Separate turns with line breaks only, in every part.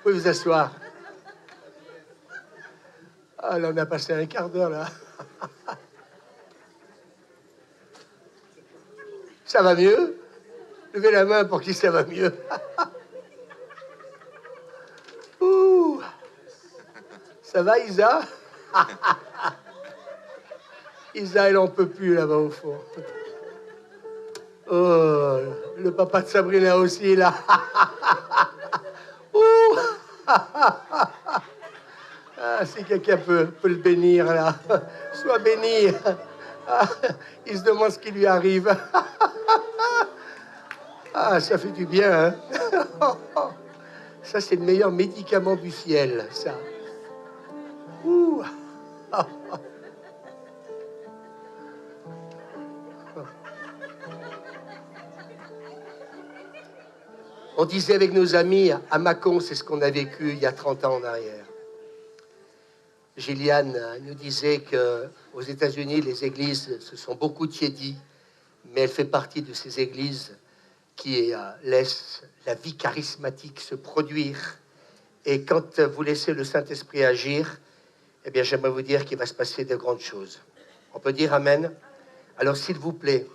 pouvez vous asseoir. Ah, là, on a passé un quart d'heure, là. Ça va mieux? Levez la main pour qui ça va mieux. Ouh. Ça va, Isa? Isa, elle en peut plus, là-bas, au fond. Oh, le papa de Sabrina aussi, là. Ouh. Ah, si quelqu'un peut le bénir, là. Sois béni. Ah, il se demande ce qui lui arrive. Ah, ça fait du bien, hein. Ça, c'est le meilleur médicament du ciel, ça. Ouh. On disait avec nos amis, à Mâcon, c'est ce qu'on a vécu il y a 30 ans en arrière. Gilliane nous disait qu'aux États-Unis, les églises se sont beaucoup tiédies, mais elle fait partie de ces églises qui laissent la vie charismatique se produire. Et quand vous laissez le Saint-Esprit agir, eh bien, j'aimerais vous dire qu'il va se passer de grandes choses. On peut dire Amen? Alors, s'il vous plaît,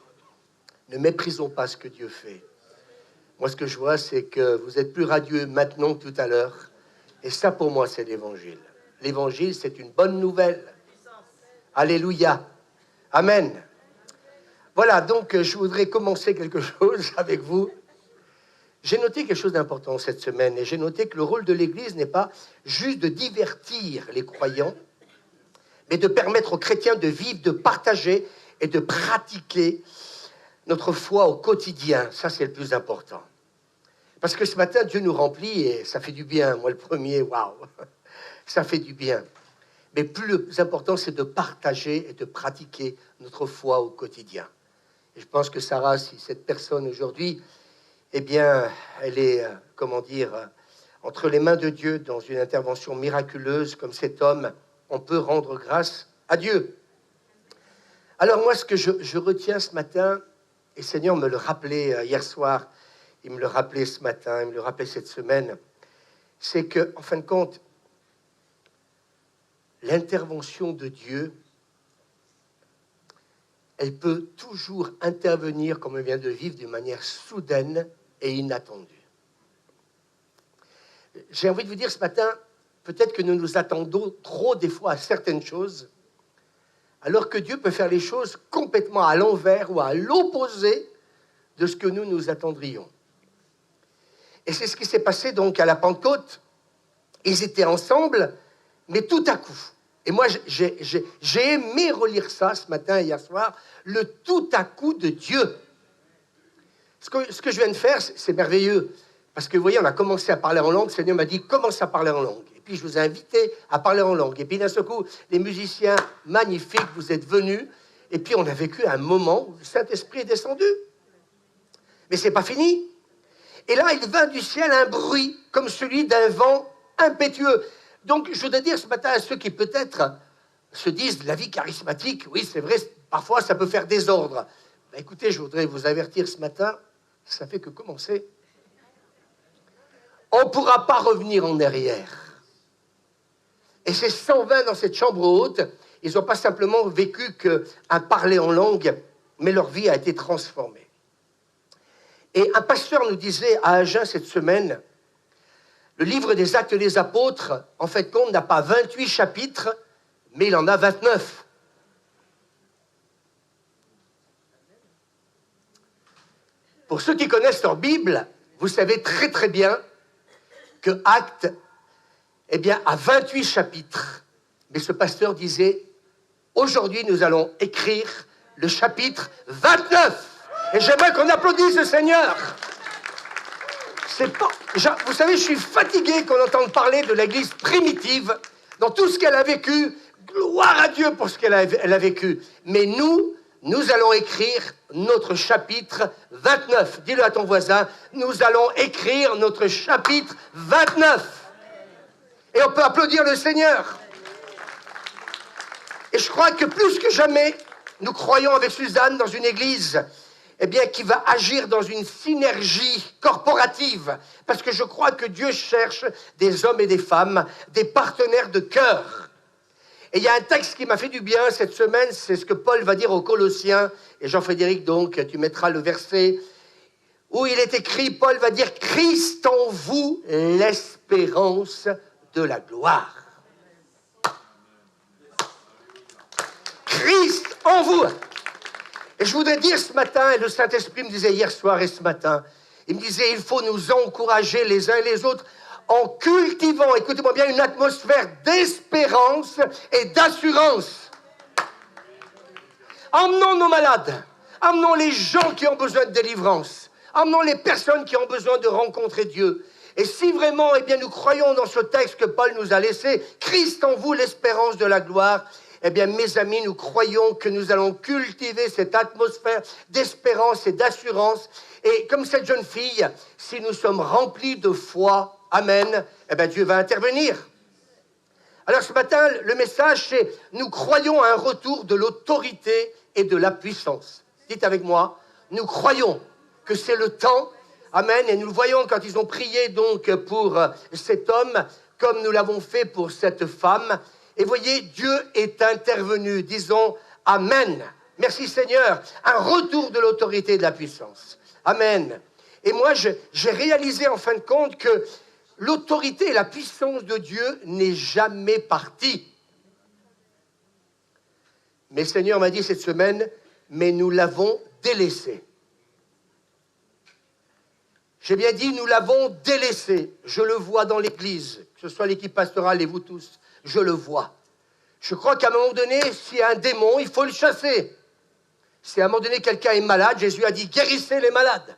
ne méprisons pas ce que Dieu fait. Moi, ce que je vois, c'est que vous êtes plus radieux maintenant que tout à l'heure. Et ça, pour moi, c'est l'Évangile. L'Évangile, c'est une bonne nouvelle. Alléluia. Amen. Voilà, donc, je voudrais commencer quelque chose avec vous. J'ai noté quelque chose d'important cette semaine, et j'ai noté que le rôle de l'Église n'est pas juste de divertir les croyants, mais de permettre aux chrétiens de vivre, de partager et de pratiquer notre foi au quotidien. Ça, c'est le plus important. Parce que ce matin, Dieu nous remplit et ça fait du bien. Moi, le premier, waouh, ça fait du bien. Mais plus important, c'est de partager et de pratiquer notre foi au quotidien. Et je pense que Sarah, si cette personne aujourd'hui, eh bien, elle est, comment dire, entre les mains de Dieu dans une intervention miraculeuse comme cet homme, on peut rendre grâce à Dieu. Alors moi, ce que je retiens ce matin, et le Seigneur me le rappelait hier soir, il me le rappelait ce matin, il me le rappelait cette semaine, c'est que, en fin de compte, l'intervention de Dieu, elle peut toujours intervenir, comme on vient de vivre, d'une manière soudaine et inattendue. J'ai envie de vous dire ce matin, peut-être que nous nous attendons trop des fois à certaines choses, alors que Dieu peut faire les choses complètement à l'envers ou à l'opposé de ce que nous nous attendrions. Et c'est ce qui s'est passé donc à la Pentecôte. Ils étaient ensemble, mais tout à coup. Et moi, j'ai aimé relire ça ce matin et hier soir, le tout à coup de Dieu. Ce que je viens de faire, c'est merveilleux. Parce que vous voyez, on a commencé à parler en langue. Le Seigneur m'a dit, commence à parler en langue. Et puis, je vous ai invité à parler en langue. Et puis, d'un seul coup, les musiciens magnifiques, vous êtes venus. Et puis, on a vécu un moment où le Saint-Esprit est descendu. Mais c'est pas fini. Et là, il vint du ciel un bruit comme celui d'un vent impétueux. Donc, je voudrais dire ce matin à ceux qui peut-être se disent la vie charismatique, oui, c'est vrai, parfois ça peut faire désordre. Ben, écoutez, je voudrais vous avertir ce matin, ça fait que commencer. On ne pourra pas revenir en arrière. Et ces 120 dans cette chambre haute, ils n'ont pas simplement vécu qu'un parler en langue, mais leur vie a été transformée. Et un pasteur nous disait à Agen cette semaine, le livre des Actes des Apôtres, en fait, compte n'a pas 28 chapitres, mais il en a 29. Pour ceux qui connaissent leur Bible, vous savez très très bien que Actes, eh bien, a 28 chapitres. Mais ce pasteur disait, aujourd'hui, nous allons écrire le chapitre 29. Et j'aimerais qu'on applaudisse le Seigneur. C'est pas, vous savez, je suis fatigué qu'on entende parler de l'Église primitive dans tout ce qu'elle a vécu. Gloire à Dieu pour ce qu'elle a vécu. Mais nous allons écrire notre chapitre 29. Dis-le à ton voisin, nous allons écrire notre chapitre 29. Et on peut applaudir le Seigneur. Et je crois que plus que jamais, nous croyons avec Suzanne dans une église eh bien, qui va agir dans une synergie corporative. Parce que je crois que Dieu cherche des hommes et des femmes, des partenaires de cœur. Et il y a un texte qui m'a fait du bien cette semaine, c'est ce que Paul va dire aux Colossiens. Et Jean-Frédéric, donc, tu mettras le verset où il est écrit, Paul va dire, Christ en vous, l'espérance de la gloire. Christ en vous. Et je voudrais dire ce matin, et le Saint-Esprit me disait hier soir et ce matin, il me disait, il faut nous encourager les uns et les autres en cultivant, écoutez-moi bien, une atmosphère d'espérance et d'assurance. Emmenons nos malades, emmenons les gens qui ont besoin de délivrance, emmenons les personnes qui ont besoin de rencontrer Dieu. Et si vraiment, eh bien, nous croyons dans ce texte que Paul nous a laissé, Christ en vous, l'espérance de la gloire, eh bien, mes amis, nous croyons que nous allons cultiver cette atmosphère d'espérance et d'assurance. Et comme cette jeune fille, si nous sommes remplis de foi, amen, eh bien, Dieu va intervenir. Alors ce matin, le message, c'est nous croyons à un retour de l'autorité et de la puissance. Dites avec moi, nous croyons que c'est le temps, amen, et nous le voyons quand ils ont prié donc pour cet homme, comme nous l'avons fait pour cette femme. Et voyez, Dieu est intervenu, disons amen. Merci Seigneur, un retour de l'autorité et de la puissance. Amen. Et moi, j'ai réalisé en fin de compte que l'autorité et la puissance de Dieu n'est jamais partie. Mais le Seigneur m'a dit cette semaine, mais nous l'avons délaissé. J'ai bien dit, nous l'avons délaissé. Je le vois dans l'Église, que ce soit l'équipe pastorale et vous tous, je le vois. Je crois qu'à un moment donné, s'il y a un démon, il faut le chasser. Si à un moment donné, quelqu'un est malade, Jésus a dit, guérissez les malades.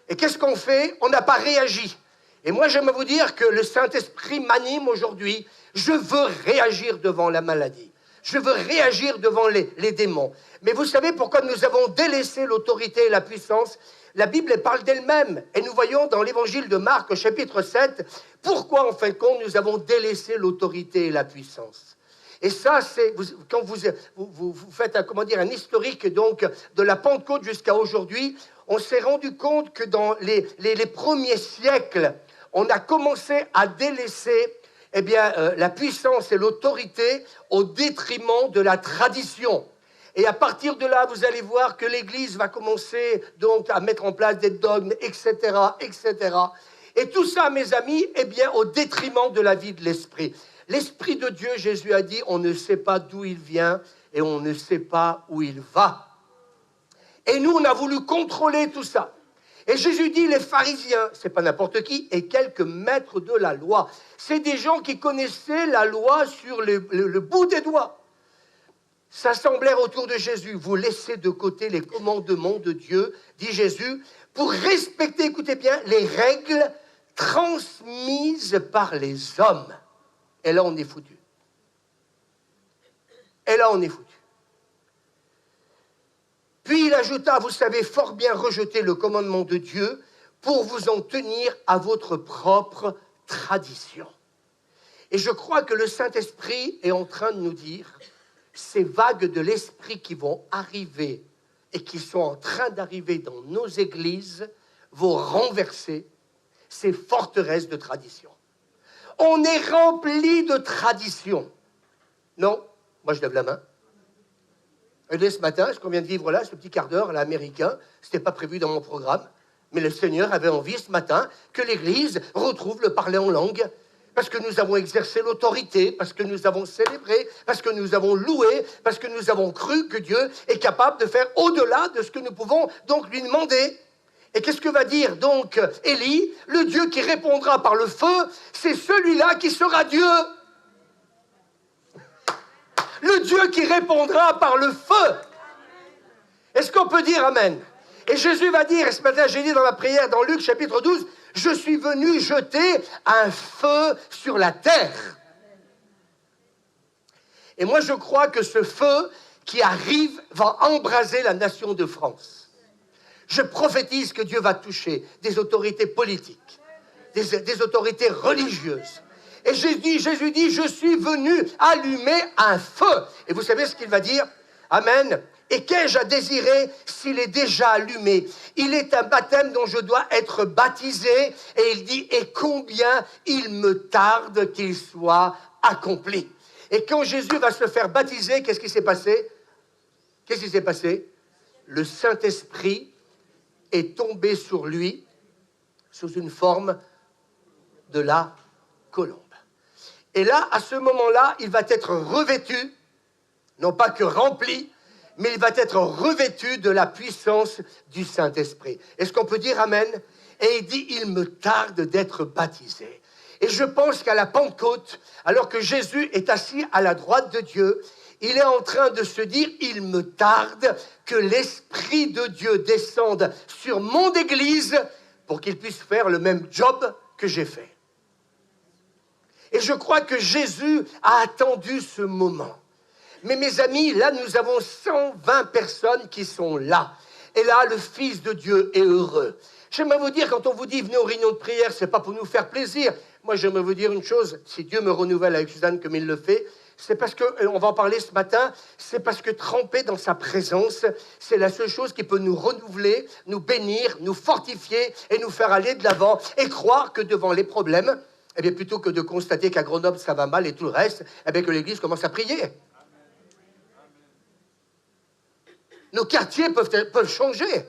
Et qu'est-ce qu'on fait? On n'a pas réagi. Et moi, j'aime vous dire que le Saint-Esprit m'anime aujourd'hui. Je veux réagir devant la maladie. Je veux réagir devant les démons. Mais vous savez pourquoi nous avons délaissé l'autorité et la puissance? La Bible parle d'elle-même. Et nous voyons dans l'évangile de Marc, au chapitre 7, pourquoi, en fin de compte, nous avons délaissé l'autorité et la puissance. Et ça, c'est quand vous faites un historique donc, de la Pentecôte jusqu'à aujourd'hui, on s'est rendu compte que dans les premiers siècles, on a commencé à délaisser la puissance et l'autorité au détriment de la tradition. Et à partir de là, vous allez voir que l'Église va commencer donc à mettre en place des dogmes, etc., etc. Et tout ça, mes amis, au détriment de la vie de l'Esprit. L'Esprit de Dieu, Jésus a dit, on ne sait pas d'où il vient et on ne sait pas où il va. Et nous, on a voulu contrôler tout ça. Et Jésus dit, les pharisiens, c'est pas n'importe qui, et quelques maîtres de la loi. C'est des gens qui connaissaient la loi sur le bout des doigts. S'assemblèrent autour de Jésus. Vous laissez de côté les commandements de Dieu, dit Jésus, pour respecter, écoutez bien, les règles transmises par les hommes. Et là, on est foutu. Et là, on est foutu. Puis il ajouta, vous savez fort bien rejeter le commandement de Dieu pour vous en tenir à votre propre tradition. Et je crois que le Saint-Esprit est en train de nous dire, ces vagues de l'Esprit qui vont arriver et qui sont en train d'arriver dans nos églises vont renverser ces forteresses de tradition. On est rempli de traditions. Non, moi je lève la main. Et dès ce matin, ce qu'on vient de vivre là, ce petit quart d'heure à l'américain, ce n'était pas prévu dans mon programme, mais le Seigneur avait envie ce matin que l'Église retrouve le parler en langue, parce que nous avons exercé l'autorité, parce que nous avons célébré, parce que nous avons loué, parce que nous avons cru que Dieu est capable de faire au-delà de ce que nous pouvons donc lui demander. Et qu'est-ce que va dire donc Élie? Le Dieu qui répondra par le feu, c'est celui-là qui sera Dieu. Le Dieu qui répondra par le feu. Est-ce qu'on peut dire amen? Et Jésus va dire, et ce matin j'ai dit dans la prière dans Luc chapitre 12, je suis venu jeter un feu sur la terre. Et moi je crois que ce feu qui arrive va embraser la nation de France. Je prophétise que Dieu va toucher des autorités politiques, des autorités religieuses. Et Jésus dit, je suis venu allumer un feu. Et vous savez ce qu'il va dire? Amen. Et qu'ai-je à désirer s'il est déjà allumé? Il est un baptême dont je dois être baptisé. Et il dit, et combien il me tarde qu'il soit accompli. Et quand Jésus va se faire baptiser, qu'est-ce qui s'est passé? Qu'est-ce qui s'est passé? Le Saint-Esprit est tombé sur lui sous une forme de la colombe. Et là, à ce moment-là, il va être revêtu, non pas que rempli, mais il va être revêtu de la puissance du Saint-Esprit. Est-ce qu'on peut dire Amen? Et il dit, il me tarde d'être baptisé. Et je pense qu'à la Pentecôte, alors que Jésus est assis à la droite de Dieu, il est en train de se dire, il me tarde que l'Esprit de Dieu descende sur mon Église pour qu'il puisse faire le même job que j'ai fait. Et je crois que Jésus a attendu ce moment. Mais mes amis, là, nous avons 120 personnes qui sont là. Et là, le Fils de Dieu est heureux. J'aimerais vous dire, quand on vous dit venez aux réunions de prière, ce n'est pas pour nous faire plaisir. Moi, j'aimerais vous dire une chose, si Dieu me renouvelle avec Suzanne comme il le fait, c'est parce que, on va en parler ce matin, c'est parce que tremper dans sa présence, c'est la seule chose qui peut nous renouveler, nous bénir, nous fortifier et nous faire aller de l'avant et croire que devant les problèmes, eh bien, plutôt que de constater qu'à Grenoble ça va mal et tout le reste, eh bien, que l'Église commence à prier. Nos quartiers peuvent changer.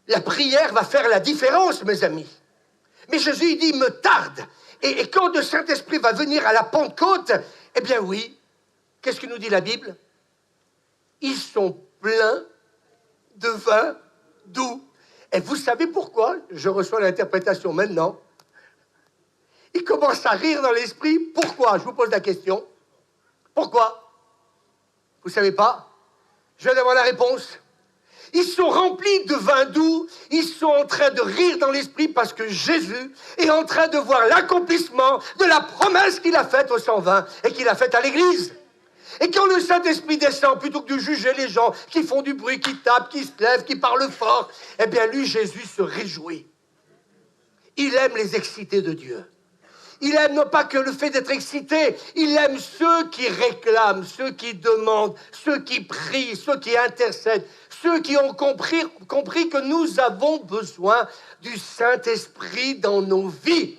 La prière va faire la différence, mes amis. Mais Jésus, il dit, il me tarde. Et quand le Saint-Esprit va venir à la Pentecôte, eh bien oui, qu'est-ce que nous dit la Bible? Ils sont pleins de vin doux. Et vous savez pourquoi? Je reçois l'interprétation maintenant. Ils commencent à rire dans l'esprit. Pourquoi? Je vous pose la question. Pourquoi? Vous ne savez pas? Je viens d'avoir la réponse. Ils sont remplis de vin doux, ils sont en train de rire dans l'esprit parce que Jésus est en train de voir l'accomplissement de la promesse qu'il a faite aux 120 et qu'il a faite à l'Église. Et quand le Saint-Esprit descend, plutôt que de juger les gens qui font du bruit, qui tapent, qui se lèvent, qui parlent fort, eh bien lui, Jésus se réjouit. Il aime les excités de Dieu. Il aime non pas que le fait d'être excité, il aime ceux qui réclament, ceux qui demandent, ceux qui prient, ceux qui intercèdent, ceux qui ont compris que nous avons besoin du Saint-Esprit dans nos vies.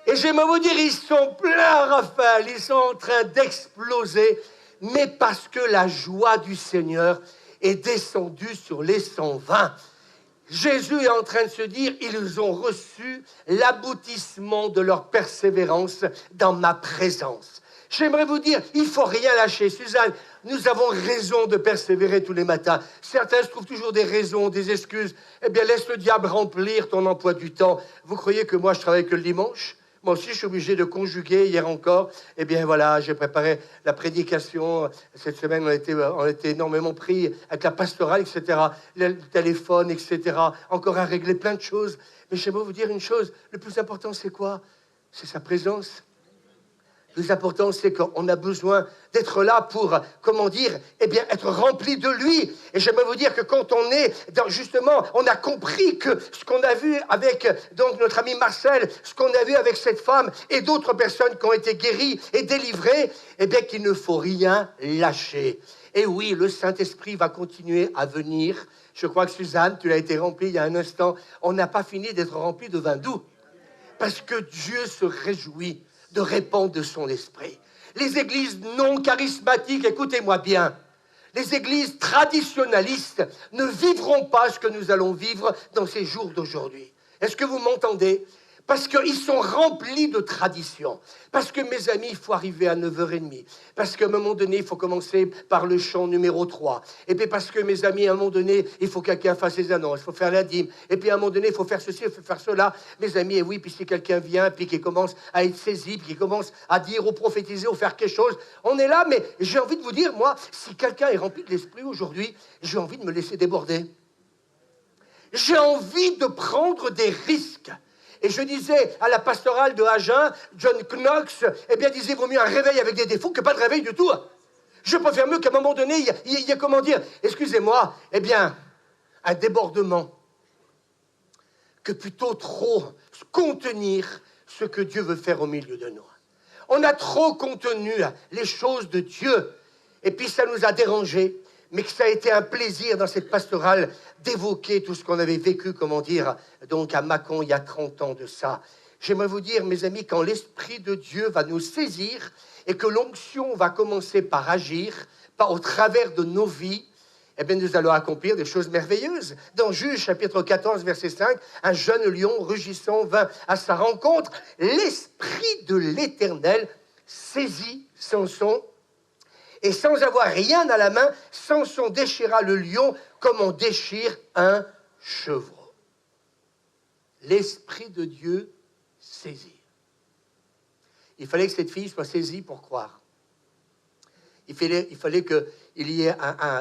Et j'aimerais vous dire, ils sont pleins, Raphaël, ils sont en train d'exploser, mais parce que la joie du Seigneur est descendue sur les 120. Jésus est en train de se dire, ils ont reçu l'aboutissement de leur persévérance dans ma présence. J'aimerais vous dire, il ne faut rien lâcher. Suzanne, nous avons raison de persévérer tous les matins. Certains se trouvent toujours des raisons, des excuses. Eh bien, laisse le diable remplir ton emploi du temps. Vous croyez que moi, je travaille que le dimanche? Moi aussi, je suis obligé de conjuguer. Hier encore, eh bien voilà, j'ai préparé la prédication. Cette semaine, on a été énormément pris avec la pastorale, etc. Le téléphone, etc. Encore à régler plein de choses. Mais j'aimerais vous dire une chose. Le plus important, c'est quoi? C'est sa présence. Le plus important, c'est qu'on a besoin d'être là pour, comment dire, eh bien, être rempli de lui. Et j'aimerais vous dire que quand on est, justement, on a compris que ce qu'on a vu avec donc, notre ami Marcel, ce qu'on a vu avec cette femme et d'autres personnes qui ont été guéries et délivrées, eh bien, qu'il ne faut rien lâcher. Et oui, le Saint-Esprit va continuer à venir. Je crois que Suzanne, tu l'as été remplie il y a un instant. On n'a pas fini d'être rempli de vin doux. Parce que Dieu se réjouit de répandre de son esprit. Les églises non charismatiques, écoutez-moi bien, les églises traditionnalistes ne vivront pas ce que nous allons vivre dans ces jours d'aujourd'hui. Est-ce que vous m'entendez? Parce qu'ils sont remplis de traditions. Parce que, mes amis, il faut arriver à 9h30. Parce qu'à un moment donné, il faut commencer par le chant numéro 3. Et puis parce que, mes amis, à un moment donné, il faut que quelqu'un fasse les annonces, il faut faire la dîme. Et puis à un moment donné, il faut faire ceci, il faut faire cela. Mes amis, et oui, puis si quelqu'un vient, puis qui commence à être saisi, puis qui commence à dire ou prophétiser ou faire quelque chose, on est là, mais j'ai envie de vous dire, moi, si quelqu'un est rempli de l'esprit aujourd'hui, j'ai envie de me laisser déborder. J'ai envie de prendre des risques. Et je disais à la pastorale de Agen, John Knox, eh bien, disait, vaut mieux un réveil avec des défauts que pas de réveil du tout. Je préfère mieux qu'à un moment donné, il y a comment dire, excusez-moi, eh bien, un débordement, que plutôt trop contenir ce que Dieu veut faire au milieu de nous. On a trop contenu les choses de Dieu. et puis ça nous a dérangés, mais que ça a été un plaisir dans cette pastorale d'évoquer tout ce qu'on avait vécu, comment dire, donc à Mâcon il y a 30 ans de ça. J'aimerais vous dire, mes amis, quand l'Esprit de Dieu va nous saisir et que l'onction va commencer par agir, au travers de nos vies, eh bien, nous allons accomplir des choses merveilleuses. Dans Juge, chapitre 14, verset 5, un jeune lion rugissant vint à sa rencontre. L'Esprit de l'Éternel saisit Samson, et sans avoir rien à la main, Samson déchira le lion comme on déchire un chevreau. L'Esprit de Dieu saisit. Il fallait que cette fille soit saisie pour croire. Il fallait qu'il y ait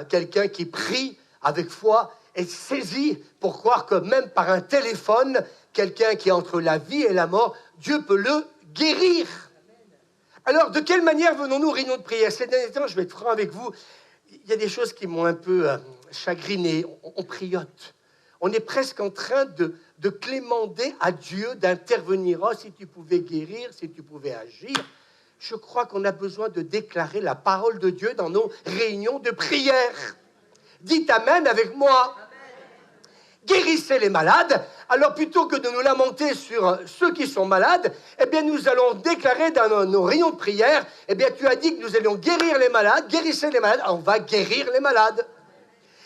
quelqu'un qui prie avec foi et saisit pour croire que même par un téléphone, quelqu'un qui est entre la vie et la mort, Dieu peut le guérir. Alors, de quelle manière venons-nous aux réunions de prière? Ces derniers temps, je vais être franc avec vous, il y a des choses qui m'ont un peu chagriné. On priote. On est presque en train de clémenter à Dieu d'intervenir. Oh, si tu pouvais guérir, si tu pouvais agir. Je crois qu'on a besoin de déclarer la parole de Dieu dans nos réunions de prière. Dites Amen avec moi. Amen. Guérissez les malades. Alors plutôt que de nous lamenter sur ceux qui sont malades, eh bien nous allons déclarer dans nos réunions de prière, eh bien tu as dit que nous allions guérir les malades, guérissez les malades, on va guérir les malades.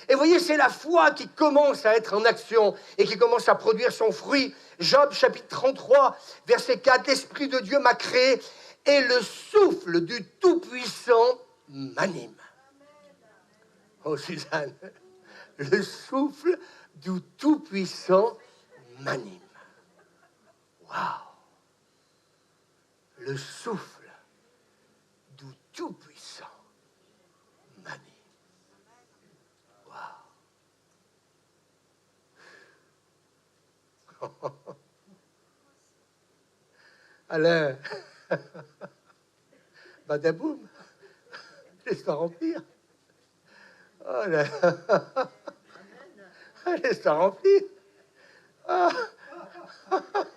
Et vous voyez, c'est la foi qui commence à être en action et qui commence à produire son fruit. Job chapitre 33, verset 4, l'Esprit de Dieu m'a créé et le souffle du Tout-Puissant m'anime. Oh Suzanne, le souffle du Tout-Puissant m'anime. Waouh! Le souffle du Tout-Puissant m'anime. Waouh! Alain, badaboum, laisse-toi remplir. Oh là, laisse-toi remplir. Ah.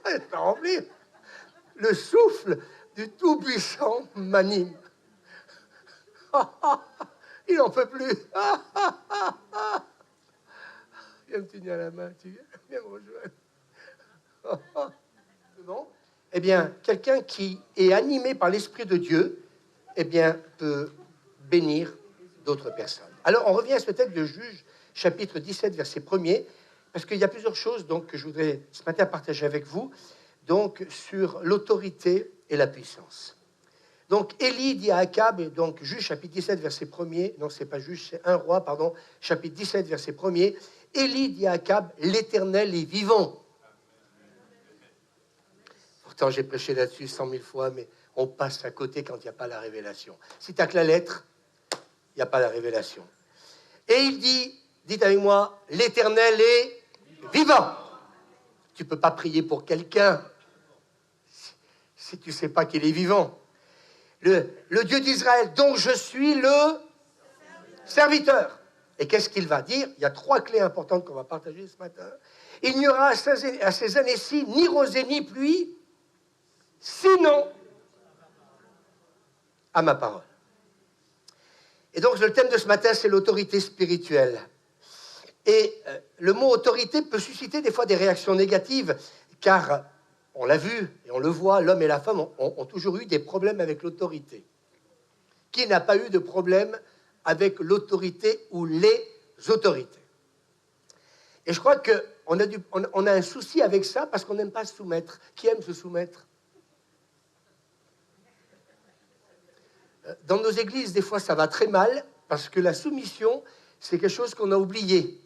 Laisse-toi remplir. Le souffle du Tout-Puissant m'anime. Il n'en peut plus. Viens me tenir la main, tu viens me rejoindre. Bon. Eh bien, quelqu'un qui est animé par l'Esprit de Dieu, eh bien, peut bénir d'autres personnes. Alors, on revient à ce texte de Juge, chapitre 17, verset 1er, parce qu'il y a plusieurs choses donc, que je voudrais ce matin partager avec vous, donc, sur l'autorité et la puissance. Donc, Élie dit à Akab, donc, Juge, chapitre 17, verset 1er, non, c'est pas Juge, c'est 1 Roi, pardon, chapitre 17, verset 1er, Élie dit à Akab, l'Éternel est vivant. Pourtant, j'ai prêché là-dessus 100 000 fois, mais on passe à côté quand il n'y a pas la révélation. Si tu n'as que la lettre, il n'y a pas la révélation. Et il dit, dites avec moi, l'Éternel est vivant. Tu ne peux pas prier pour quelqu'un si tu ne sais pas qu'il est vivant. Le Dieu d'Israël, dont je suis le serviteur. Et qu'est-ce qu'il va dire? Il y a 3 clés importantes qu'on va partager ce matin. Il n'y aura à ces années-ci ni rosée ni pluie, sinon à ma parole. Et donc, le thème de ce matin, c'est l'autorité spirituelle. Et le mot autorité peut susciter des fois des réactions négatives, car, on l'a vu et on le voit, l'homme et la femme ont toujours eu des problèmes avec l'autorité. Qui n'a pas eu de problème avec l'autorité ou les autorités? Et je crois qu'on a un souci avec ça parce qu'on n'aime pas se soumettre. Qui aime se soumettre? Dans nos églises, des fois, ça va très mal parce que la soumission, c'est quelque chose qu'on a oublié.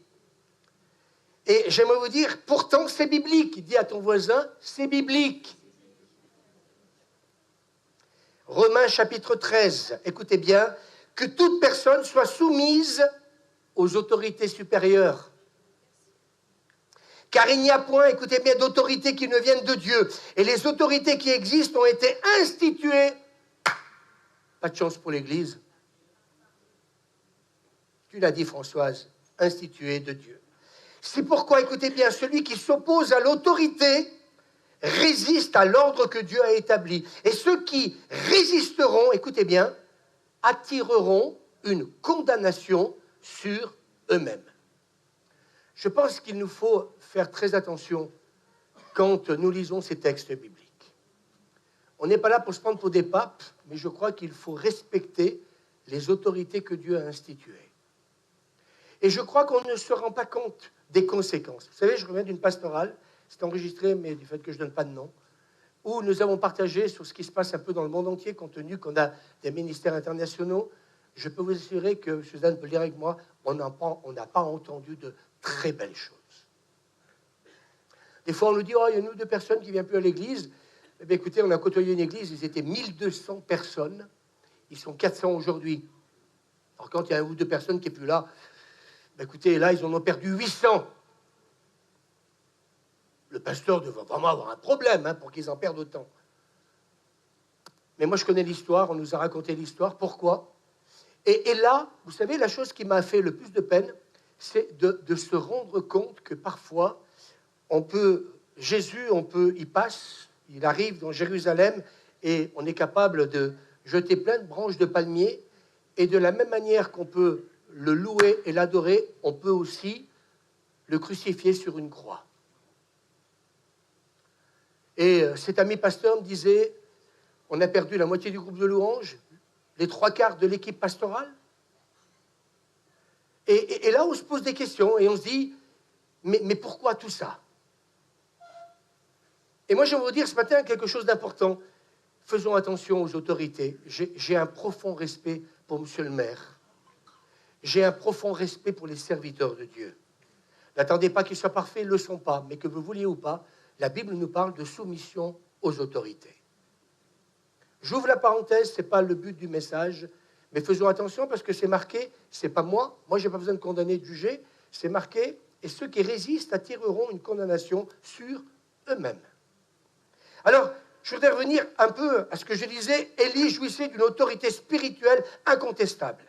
Et j'aimerais vous dire, pourtant, c'est biblique. Dis à ton voisin, c'est biblique. Romains chapitre 13, écoutez bien, que toute personne soit soumise aux autorités supérieures. Car il n'y a point, écoutez bien, d'autorités qui ne viennent de Dieu. Et les autorités qui existent ont été instituées. Pas de chance pour l'Église. Tu l'as dit, Françoise, instituée de Dieu. C'est pourquoi, écoutez bien, celui qui s'oppose à l'autorité résiste à l'ordre que Dieu a établi. Et ceux qui résisteront, écoutez bien, attireront une condamnation sur eux-mêmes. Je pense qu'il nous faut faire très attention quand nous lisons ces textes bibliques. On n'est pas là pour se prendre pour des papes, mais je crois qu'il faut respecter les autorités que Dieu a instituées. Et je crois qu'on ne se rend pas compte des conséquences. Vous savez, je reviens d'une pastorale, c'est enregistré, mais du fait que je ne donne pas de nom, où nous avons partagé sur ce qui se passe un peu dans le monde entier, compte tenu qu'on a des ministères internationaux. Je peux vous assurer que, Suzanne peut le dire avec moi, on n'a pas entendu de très belles choses. Des fois, on nous dit, oh, il y a une ou deux personnes qui ne viennent plus à l'église. Eh bien, écoutez, on a côtoyé une église, ils étaient 1200 personnes, ils sont 400 aujourd'hui. Alors, quand il y a une ou deux personnes qui n'est plus là, ben, écoutez, là, ils en ont perdu 800. Le pasteur devait vraiment avoir un problème pour qu'ils en perdent autant. Mais moi, je connais l'histoire, on nous a raconté l'histoire. Pourquoi ? Et là, vous savez, la chose qui m'a fait le plus de peine, c'est de se rendre compte que parfois, Jésus, il passe, il arrive dans Jérusalem et on est capable de jeter plein de branches de palmiers. Et de la même manière qu'on peut le louer et l'adorer, on peut aussi le crucifier sur une croix. Et cet ami pasteur me disait, on a perdu la moitié du groupe de louanges, les 3/4 de l'équipe pastorale. Et là, on se pose des questions et on se dit, mais pourquoi tout ça ? Et moi, je vais vous dire ce matin quelque chose d'important. Faisons attention aux autorités. J'ai un profond respect pour monsieur le maire. J'ai un profond respect pour les serviteurs de Dieu. N'attendez pas qu'ils soient parfaits, ils ne le sont pas. Mais que vous vouliez ou pas, la Bible nous parle de soumission aux autorités. J'ouvre la parenthèse, ce n'est pas le but du message, mais faisons attention parce que c'est marqué, ce n'est pas moi, je n'ai pas besoin de condamner, de juger, c'est marqué, et ceux qui résistent attireront une condamnation sur eux-mêmes. Alors, je voudrais revenir un peu à ce que je disais, Élie jouissait d'une autorité spirituelle incontestable.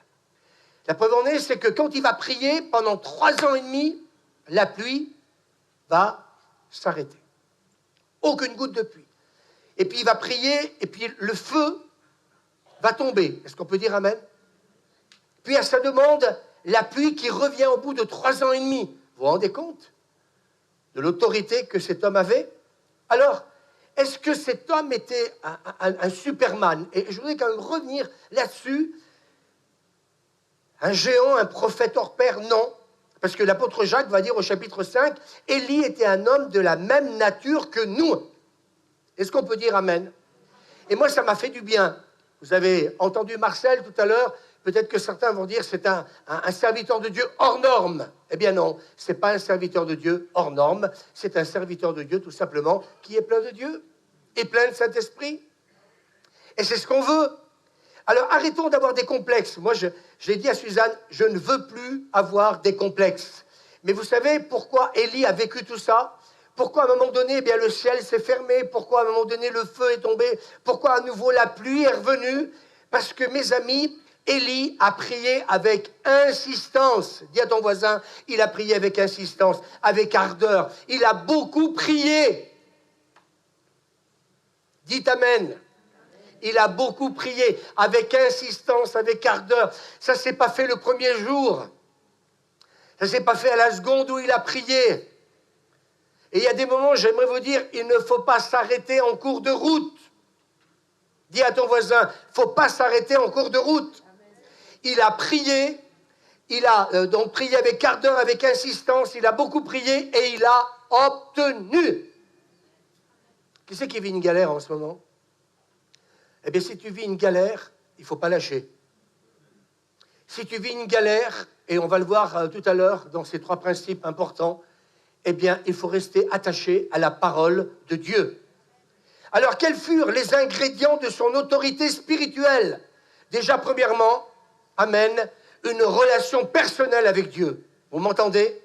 La preuve en est, c'est que quand il va prier, pendant 3 ans et demi, la pluie va s'arrêter. Aucune goutte de pluie. Et puis il va prier, et puis le feu va tomber. Est-ce qu'on peut dire amen ? Puis à sa demande, la pluie qui revient au bout de 3 ans et demi. Vous vous rendez compte de l'autorité que cet homme avait ? Alors, est-ce que cet homme était un Superman ? Et je voudrais quand même revenir là-dessus. Un géant, un prophète hors pair, non. Parce que l'apôtre Jacques va dire au chapitre 5, Élie était un homme de la même nature que nous. Est-ce qu'on peut dire amen ? Et moi, ça m'a fait du bien. Vous avez entendu Marcel tout à l'heure, peut-être que certains vont dire c'est un serviteur de Dieu hors norme. Eh bien non, ce n'est pas un serviteur de Dieu hors norme, c'est un serviteur de Dieu tout simplement qui est plein de Dieu et plein de Saint-Esprit. Et c'est ce qu'on veut. Alors arrêtons d'avoir des complexes. Moi, je l'ai dit à Suzanne, je ne veux plus avoir des complexes. Mais vous savez pourquoi Élie a vécu tout ça ? Pourquoi à un moment donné, eh bien, le ciel s'est fermé ? Pourquoi à un moment donné, le feu est tombé ? Pourquoi à nouveau la pluie est revenue ? Parce que, mes amis, Élie a prié avec insistance. Dis à ton voisin, il a prié avec insistance, avec ardeur. Il a beaucoup prié. Dites amen. Il a beaucoup prié, avec insistance, avec ardeur. Ça ne s'est pas fait le premier jour. Ça ne s'est pas fait à la seconde où il a prié. Et il y a des moments, j'aimerais vous dire, il ne faut pas s'arrêter en cours de route. Dis à ton voisin, il ne faut pas s'arrêter en cours de route. Il a prié, il a donc prié avec ardeur, avec insistance, il a beaucoup prié et il a obtenu. Qui c'est qui vit une galère en ce moment ? Eh bien, si tu vis une galère, il ne faut pas lâcher. Si tu vis une galère, et on va le voir tout à l'heure dans ces 3 principes importants, eh bien, il faut rester attaché à la parole de Dieu. Alors, quels furent les ingrédients de son autorité spirituelle ? Déjà, premièrement, amen, une relation personnelle avec Dieu. Vous m'entendez ?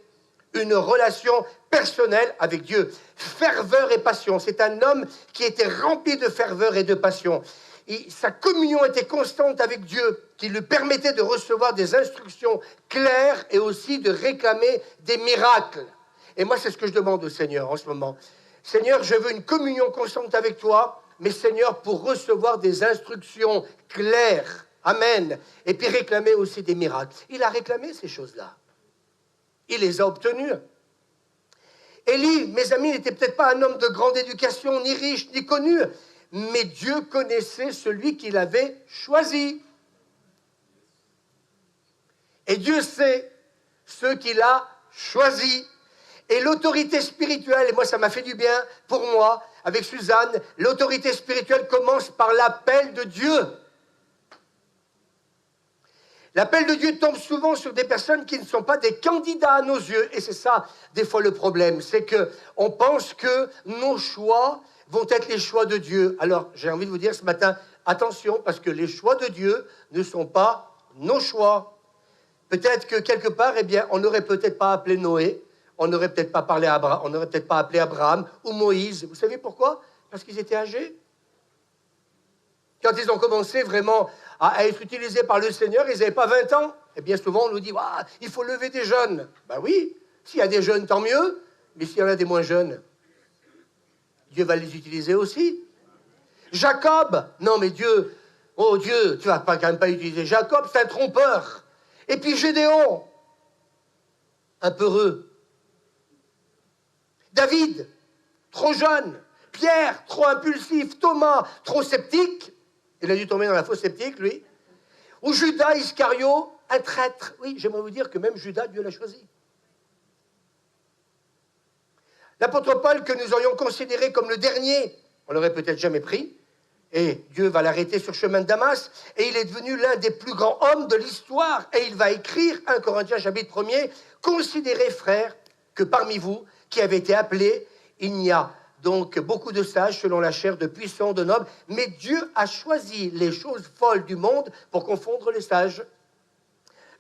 Une relation personnelle avec Dieu. Ferveur et passion. C'est un homme qui était rempli de ferveur et de passion. Et sa communion était constante avec Dieu, qui lui permettait de recevoir des instructions claires et aussi de réclamer des miracles. Et moi, c'est ce que je demande au Seigneur en ce moment. Seigneur, je veux une communion constante avec toi, mais Seigneur, pour recevoir des instructions claires Amen. Et puis réclamer aussi des miracles. Il a réclamé ces choses-là. Il les a obtenus. Élie, mes amis, n'était peut-être pas un homme de grande éducation, ni riche, ni connu, mais Dieu connaissait celui qu'il avait choisi. Et Dieu sait ceux qu'il a choisis. Et l'autorité spirituelle, et moi ça m'a fait du bien pour moi, avec Suzanne, l'autorité spirituelle commence par l'appel de Dieu. L'appel de Dieu tombe souvent sur des personnes qui ne sont pas des candidats à nos yeux. Et c'est ça, des fois, le problème. C'est qu'on pense que nos choix vont être les choix de Dieu. Alors, j'ai envie de vous dire ce matin, attention, parce que les choix de Dieu ne sont pas nos choix. Peut-être que quelque part, eh bien, on n'aurait peut-être pas appelé Noé, on n'aurait peut-être pas parlé on n'aurait peut-être pas appelé Abraham ou Moïse. Vous savez pourquoi? Parce qu'ils étaient âgés. Quand ils ont commencé vraiment à être utilisés par le Seigneur, ils n'avaient pas 20 ans. Et bien souvent, on nous dit, ah, il faut lever des jeunes. Ben oui, s'il y a des jeunes, tant mieux. Mais s'il y en a des moins jeunes, Dieu va les utiliser aussi. Jacob, non mais Dieu, oh Dieu, tu ne vas pas, quand même pas utiliser Jacob, c'est un trompeur. Et puis Gédéon, un peureux. David, trop jeune. Pierre, trop impulsif. Thomas, trop sceptique. Il a dû tomber dans la fausse sceptique, lui. Ou Judas Iscario, un traître. Oui, j'aimerais vous dire que même Judas, Dieu l'a choisi. L'apôtre Paul, que nous aurions considéré comme le dernier, on l'aurait peut-être jamais pris, et Dieu va l'arrêter sur le chemin de Damas, et il est devenu l'un des plus grands hommes de l'histoire, et il va écrire, 1 Corinthiens chapitre 1er, « Considérez, frères, que parmi vous, qui avez été appelés, il n'y a donc beaucoup de sages selon la chair, de puissants, de nobles, mais Dieu a choisi les choses folles du monde pour confondre les sages.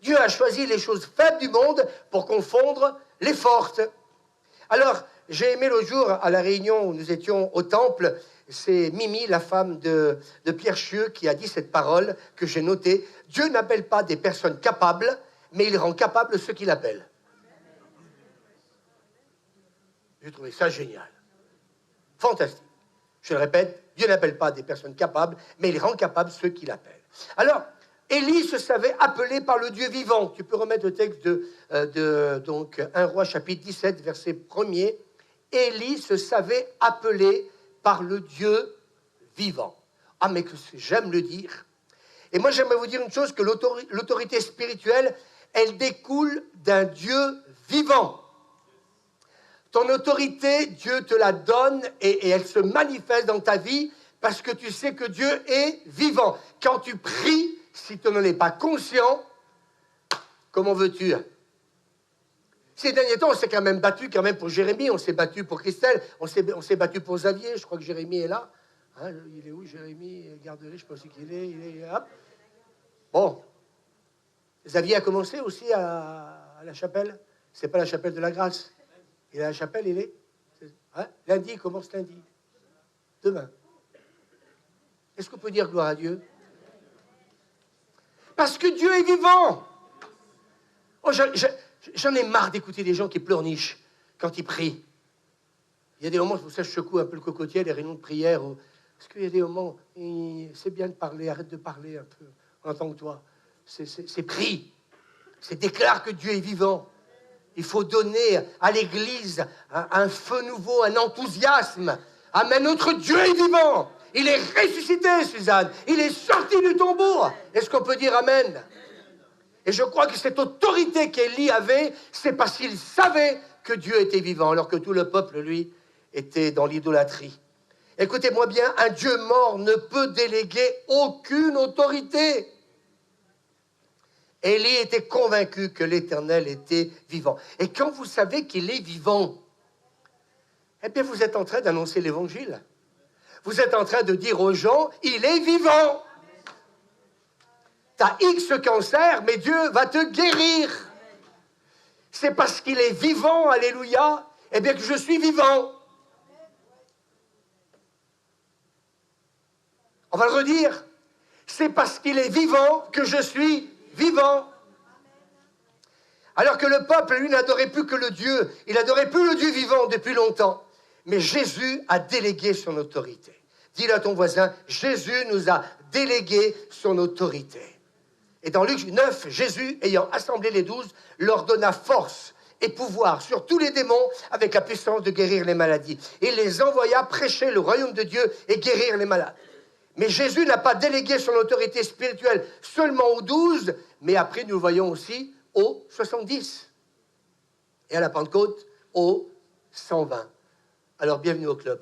Dieu a choisi les choses faibles du monde pour confondre les fortes. » Alors, j'ai aimé l'autre jour, à la réunion où nous étions au temple, c'est Mimi, la femme de Pierre Chieux, qui a dit cette parole que j'ai notée. Dieu n'appelle pas des personnes capables, mais il rend capables ceux qu'il appelle. J'ai trouvé ça génial. Fantastique. Je le répète, Dieu n'appelle pas des personnes capables, mais il rend capables ceux qu'il appelle. Alors, Élie se savait appelé par le Dieu vivant. Tu peux remettre le texte donc 1 Roi chapitre 17, verset 1er. Élie se savait appelé par le Dieu vivant. Ah, mais que j'aime le dire. Et moi, j'aimerais vous dire une chose, que l'autorité spirituelle, elle découle d'un Dieu vivant. Ton autorité, Dieu te la donne et elle se manifeste dans ta vie parce que tu sais que Dieu est vivant. Quand tu pries, si tu n'en es pas conscient, comment veux-tu? Ces derniers temps, on s'est quand même battu pour Jérémie, on s'est battu pour Christelle, on s'est battu pour Xavier, je crois que Jérémie est là. Hein, il est où, Jérémie? Garde-le, je pense qu'il est hop. Bon. Xavier a commencé aussi à la chapelle. C'est pas la chapelle de la grâce. Il est à la chapelle, il est. Hein? Lundi, il commence lundi. Demain. Est-ce qu'on peut dire gloire à Dieu? Parce que Dieu est vivant. Oh, j'en ai marre d'écouter des gens qui pleurnichent quand ils prient. Il y a des moments, je secoue un peu le cocotier, les réunions de prière. Parce qu'il y a des moments, c'est bien de parler, arrête de parler un peu en tant que toi. C'est prie. C'est déclare que Dieu est vivant. Il faut donner à l'Église un feu nouveau, un enthousiasme. Amen, notre Dieu est vivant. Il est ressuscité, Suzanne. Il est sorti du tombeau. Est-ce qu'on peut dire Amen? Et je crois que cette autorité qu'Élie avait, c'est parce qu'il savait que Dieu était vivant, alors que tout le peuple, lui, était dans l'idolâtrie. Écoutez-moi bien, un Dieu mort ne peut déléguer aucune autorité. Élie était convaincu que l'Éternel était vivant. Et quand vous savez qu'il est vivant, eh bien, vous êtes en train d'annoncer l'Évangile. Vous êtes en train de dire aux gens, il est vivant. Tu as X cancer, mais Dieu va te guérir. C'est parce qu'il est vivant, alléluia, eh bien que je suis vivant. On va le redire. C'est parce qu'il est vivant que je suis vivant. Alors que le peuple, lui, n'adorait plus que le Dieu. Il n'adorait plus le Dieu vivant depuis longtemps. Mais Jésus a délégué son autorité. Dis-le à ton voisin, Jésus nous a délégué son autorité. Et dans Luc 9, Jésus, ayant assemblé les 12, leur donna force et pouvoir sur tous les démons avec la puissance de guérir les maladies. Et les envoya prêcher le royaume de Dieu et guérir les malades. Mais Jésus n'a pas délégué son autorité spirituelle seulement aux 12, mais après nous le voyons aussi aux 70. Et à la Pentecôte, aux 120. Alors bienvenue au club.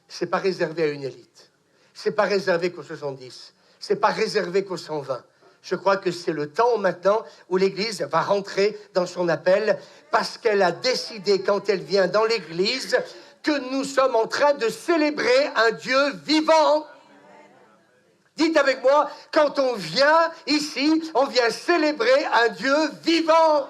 Ce n'est pas réservé à une élite. Ce n'est pas réservé qu'aux 70. Ce n'est pas réservé qu'aux 120. Je crois que c'est le temps maintenant où l'Église va rentrer dans son appel parce qu'elle a décidé, quand elle vient dans l'Église, que nous sommes en train de célébrer un Dieu vivant. Dites avec moi, quand on vient ici, on vient célébrer un Dieu vivant.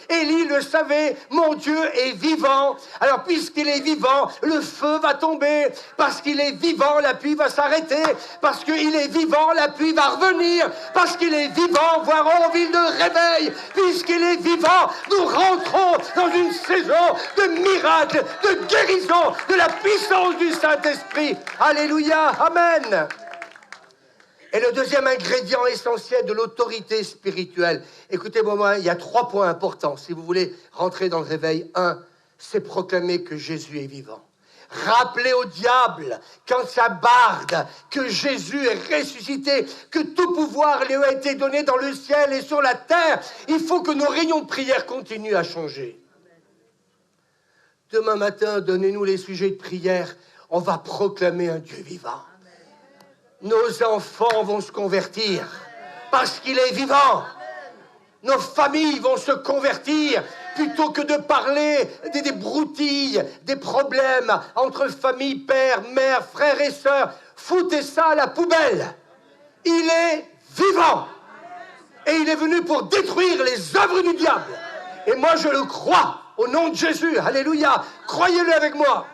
Élie le savait, mon Dieu est vivant. Alors puisqu'il est vivant, le feu va tomber. Parce qu'il est vivant, la pluie va s'arrêter. Parce qu'il est vivant, la pluie va revenir. Parce qu'il est vivant, voirons ville de réveil. Puisqu'il est vivant, nous rentrons dans une saison de miracles, de guérison, de la puissance du Saint-Esprit. Alléluia, amen. Et le deuxième ingrédient essentiel de l'autorité spirituelle, écoutez-moi, il y a 3 points importants si vous voulez rentrer dans le réveil. 1, c'est proclamer que Jésus est vivant. Rappelez au diable, quand ça barde, que Jésus est ressuscité, que tout pouvoir lui a été donné dans le ciel et sur la terre. Il faut que nos réunions de prière continuent à changer. Demain matin, donnez-nous les sujets de prière. On va proclamer un Dieu vivant. Nos enfants vont se convertir parce qu'il est vivant. Nos familles vont se convertir plutôt que de parler des broutilles, des problèmes entre famille, père, mère, frères et sœurs. Foutez ça à la poubelle. Il est vivant. Et il est venu pour détruire les œuvres du diable. Et moi, je le crois au nom de Jésus. Alléluia. Croyez-le avec moi.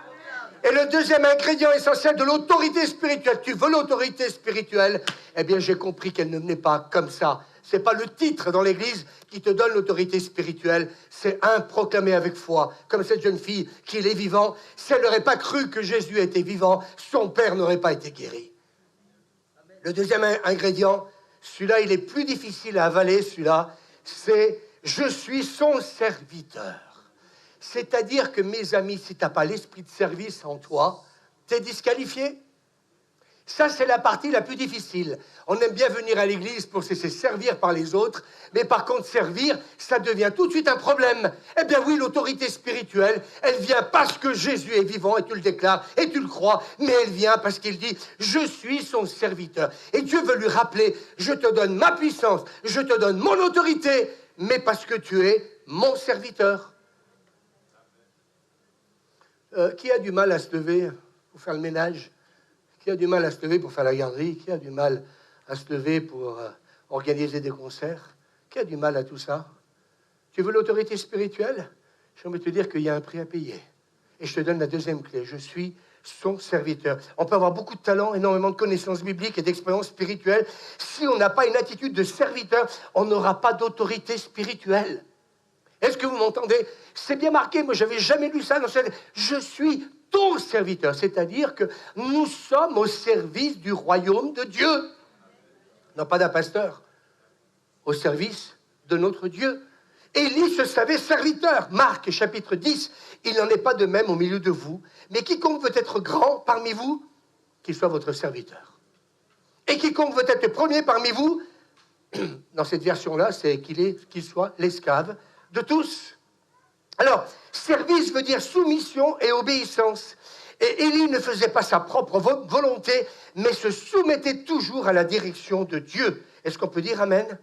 Et le deuxième ingrédient essentiel de l'autorité spirituelle, tu veux l'autorité spirituelle, eh bien j'ai compris qu'elle ne venait pas comme ça. Ce n'est pas le titre dans l'Église qui te donne l'autorité spirituelle, c'est proclamé avec foi, comme cette jeune fille qu'il est vivant. Si elle n'aurait pas cru que Jésus était vivant, son père n'aurait pas été guéri. Le deuxième ingrédient, celui-là il est plus difficile à avaler, celui-là, c'est « je suis son serviteur ». C'est-à-dire que, mes amis, si tu n'as pas l'esprit de service en toi, tu es disqualifié. Ça, c'est la partie la plus difficile. On aime bien venir à l'église pour se laisser servir par les autres, mais par contre, servir, ça devient tout de suite un problème. Eh bien oui, l'autorité spirituelle, elle vient parce que Jésus est vivant, et tu le déclares, et tu le crois, mais elle vient parce qu'il dit « Je suis son serviteur ». Et Dieu veut lui rappeler « Je te donne ma puissance, je te donne mon autorité, mais parce que tu es mon serviteur ». Qui a du mal à se lever pour faire le ménage? Qui a du mal à se lever pour faire la garderie? Qui a du mal à se lever pour organiser des concerts? Qui a du mal à tout ça? Tu veux l'autorité spirituelle? J'ai envie de te dire qu'il y a un prix à payer. Et je te donne la deuxième clé. Je suis son serviteur. On peut avoir beaucoup de talent, énormément de connaissances bibliques et d'expériences spirituelles. Si on n'a pas une attitude de serviteur, on n'aura pas d'autorité spirituelle. Est-ce que vous m'entendez? C'est bien marqué, moi je n'avais jamais lu ça. Je suis ton serviteur, c'est-à-dire que nous sommes au service du royaume de Dieu. Non pas d'un pasteur, au service de notre Dieu. Élie se savait serviteur. Marc, chapitre 10, il n'en est pas de même au milieu de vous, mais quiconque veut être grand parmi vous, qu'il soit votre serviteur. Et quiconque veut être premier parmi vous, dans cette version-là, c'est qu'il soit l'esclave de tous. Alors, service veut dire soumission et obéissance. Et Élie ne faisait pas sa propre volonté, mais se soumettait toujours à la direction de Dieu. Est-ce qu'on peut dire amen?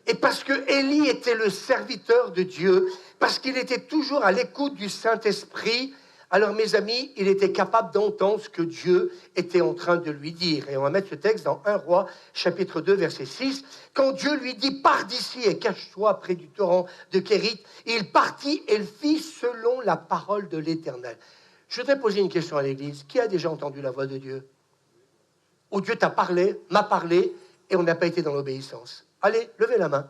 Et parce que Élie était le serviteur de Dieu, parce qu'il était toujours à l'écoute du Saint-Esprit, alors mes amis, il était capable d'entendre ce que Dieu était en train de lui dire. Et on va mettre ce texte dans 1 Roi, chapitre 2, verset 6. Quand Dieu lui dit « Pars d'ici et cache-toi près du torrent de Kérit », il partit et le fit selon la parole de l'Éternel. Je voudrais poser une question à l'Église. Qui a déjà entendu la voix de Dieu? Où Dieu t'a parlé, m'a parlé, et on n'a pas été dans l'obéissance. Allez, levez la main.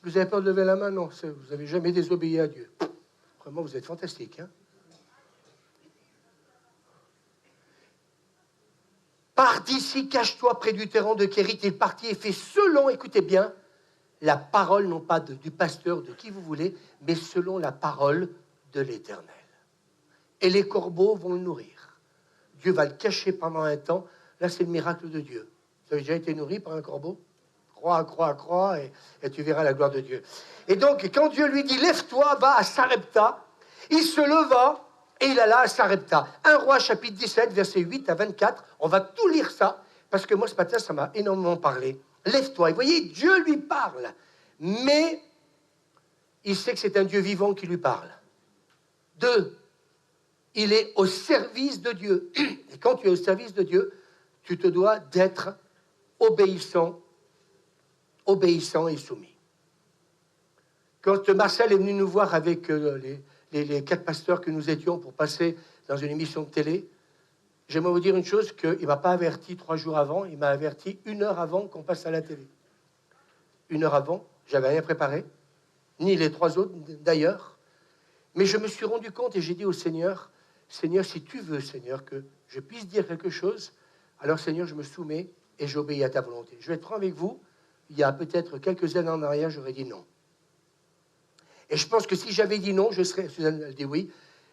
Vous avez peur de lever la main? Non, vous n'avez jamais désobéi à Dieu. Vraiment, vous êtes fantastique, hein? Pars d'ici, cache-toi près du terrain de Kérit. Il partit et fait selon, écoutez bien, la parole, non pas du pasteur, de qui vous voulez, mais selon la parole de l'Éternel. Et les corbeaux vont le nourrir. Dieu va le cacher pendant un temps. Là, c'est le miracle de Dieu. Vous avez déjà été nourri par un corbeau? Crois, et tu verras la gloire de Dieu. Et donc, quand Dieu lui dit, lève-toi, va à Sarepta, il se leva et il alla à Sarepta. 1 Roi, chapitre 17, versets 8 à 24. On va tout lire ça, parce que moi, ce matin, ça m'a énormément parlé. Lève-toi. Et vous voyez, Dieu lui parle, mais il sait que c'est un Dieu vivant qui lui parle. 2, il est au service de Dieu. Et quand tu es au service de Dieu, tu te dois d'être obéissant et soumis. Quand Marcel est venu nous voir avec les 4 pasteurs que nous étions pour passer dans une émission de télé, j'aimerais vous dire une chose, qu'il ne m'a pas averti 3 jours avant, il m'a averti 1 heure avant qu'on passe à la télé. 1 heure avant, j'avais rien préparé, ni les 3 autres d'ailleurs, mais je me suis rendu compte et j'ai dit au Seigneur, Seigneur, si tu veux, Seigneur, que je puisse dire quelque chose, alors Seigneur, je me soumets et j'obéis à ta volonté. Je vais être franc avec vous, il y a peut-être quelques années en arrière, j'aurais dit non. Et je pense que si j'avais dit non, Suzanne elle dit oui,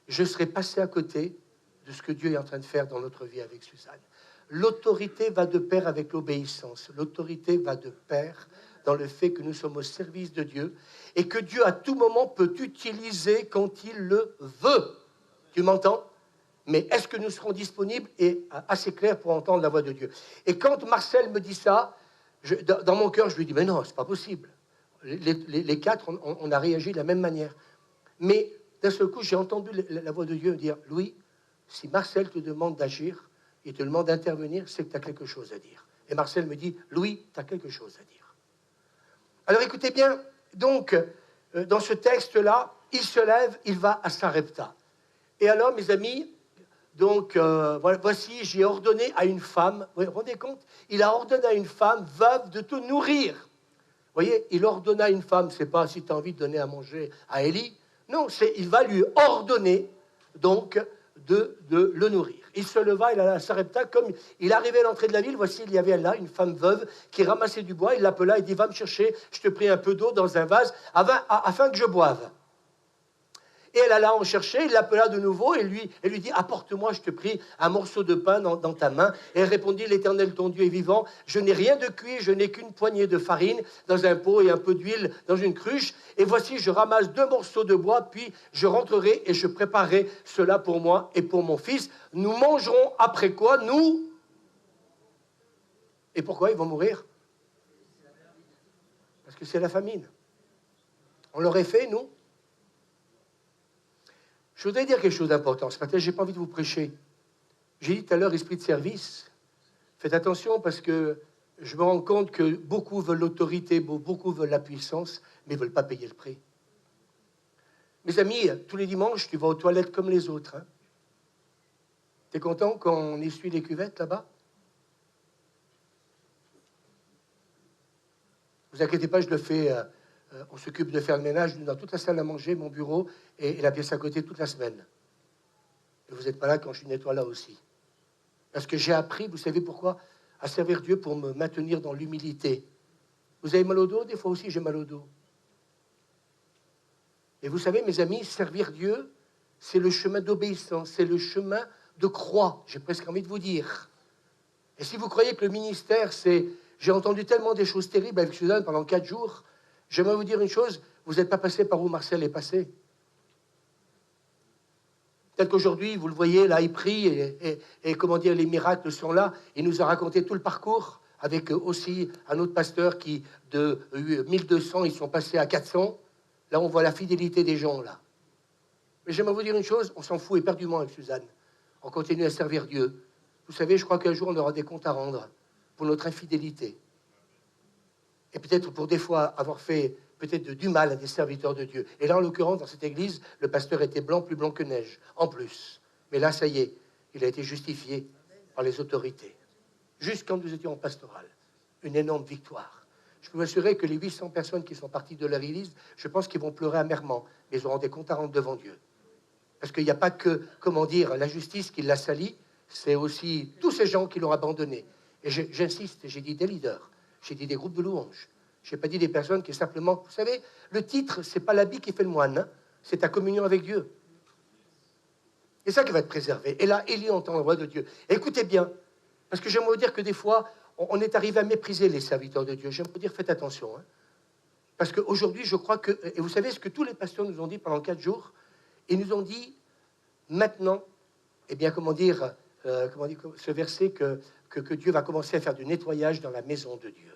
je serais passé à côté de ce que Dieu est en train de faire dans notre vie avec Suzanne. L'autorité va de pair avec l'obéissance. L'autorité va de pair dans le fait que nous sommes au service de Dieu et que Dieu, à tout moment, peut utiliser quand il le veut. Tu m'entends? Mais est-ce que nous serons disponibles et assez clairs pour entendre la voix de Dieu? Et quand Marcel me dit ça, dans mon cœur, je lui dis, mais non, c'est pas possible. Les 4, on a réagi de la même manière. Mais d'un seul coup, j'ai entendu la voix de Dieu dire, Louis, si Marcel te demande d'agir, il te demande d'intervenir, c'est que tu as quelque chose à dire. Et Marcel me dit, Louis, tu as quelque chose à dire. Alors écoutez bien, donc, dans ce texte-là, il se lève, il va à Sarepta. Et alors, mes amis, donc, voici, j'ai ordonné à une femme, vous vous rendez compte? Il a ordonné à une femme veuve de te nourrir. Vous voyez, il ordonna à une femme, c'est pas si tu as envie de donner à manger à Élie, non, il va lui ordonner, donc, de le nourrir. Il se leva, il alla à Sarepta, comme il arrivait à l'entrée de la ville, voici, il y avait là une femme veuve qui ramassait du bois, il l'appela, il dit, va me chercher, je te prie un peu d'eau dans un vase, afin que je boive. Et elle alla en chercher, il l'appela de nouveau et lui dit, apporte-moi, je te prie, un morceau de pain dans ta main. Et elle répondit, l'Éternel, ton Dieu est vivant, je n'ai rien de cuit, je n'ai qu'une poignée de farine dans un pot et un peu d'huile dans une cruche. Et voici, je ramasse 2 morceaux de bois, puis je rentrerai et je préparerai cela pour moi et pour mon fils. Nous mangerons après quoi, nous... Et pourquoi ils vont mourir? Parce que c'est la famine. On l'aurait fait, nous? Je voudrais dire quelque chose d'important. Ce matin, je n'ai pas envie de vous prêcher. J'ai dit tout à l'heure, esprit de service. Faites attention parce que je me rends compte que beaucoup veulent l'autorité, beaucoup veulent la puissance, mais ne veulent pas payer le prix. Mes amis, tous les dimanches, tu vas aux toilettes comme les autres. Hein. Tu es content quand on essuie les cuvettes là-bas? Ne vous inquiétez pas, je le fais... on s'occupe de faire le ménage dans toute la salle à manger, mon bureau et la pièce à côté toute la semaine. Et vous n'êtes pas là quand je nettoie là aussi. Parce que j'ai appris, vous savez pourquoi? À servir Dieu pour me maintenir dans l'humilité. Vous avez mal au dos? Des fois aussi, j'ai mal au dos. Et vous savez, mes amis, servir Dieu, c'est le chemin d'obéissance, c'est le chemin de croix, j'ai presque envie de vous dire. Et si vous croyez que le ministère, c'est... J'ai entendu tellement des choses terribles avec Suzanne pendant 4 jours. J'aimerais vous dire une chose, vous n'êtes pas passé par où Marcel est passé. Tel qu'aujourd'hui, vous le voyez, là, il prie, et comment dire, les miracles sont là. Il nous a raconté tout le parcours, avec aussi un autre pasteur qui, de 1200, ils sont passés à 400. Là, on voit la fidélité des gens, là. Mais j'aimerais vous dire une chose, on s'en fout éperdument avec Suzanne. On continue à servir Dieu. Vous savez, je crois qu'un jour, on aura des comptes à rendre pour notre infidélité. Et peut-être pour des fois avoir fait peut-être du mal à des serviteurs de Dieu. Et là, en l'occurrence, dans cette église, le pasteur était blanc, plus blanc que neige, en plus. Mais là, ça y est, il a été justifié par les autorités. Juste quand nous étions en pastoral. Une énorme victoire. Je peux vous assurer que les 800 personnes qui sont parties de leur église, je pense qu'ils vont pleurer amèrement, mais ils auront des comptes à rendre devant Dieu. Parce qu'il n'y a pas que, comment dire, la justice qui l'a sali, c'est aussi tous ces gens qui l'ont abandonné. Et j'insiste, j'ai dit des leaders, j'ai dit des groupes de louanges. Je n'ai pas dit des personnes qui simplement... Vous savez, le titre, c'est pas l'habit qui fait le moine, hein, c'est ta communion avec Dieu. C'est ça qui va être préservé. Et là, Élie entend la voix de Dieu. Et écoutez bien, parce que j'aimerais vous dire que des fois, on est arrivé à mépriser les serviteurs de Dieu. J'aimerais vous dire, faites attention. Hein. Parce qu'aujourd'hui, je crois que... Et vous savez ce que tous les pasteurs nous ont dit pendant 4 jours? Ils nous ont dit, maintenant, eh bien, comment dire ce verset que Dieu va commencer à faire du nettoyage dans la maison de Dieu.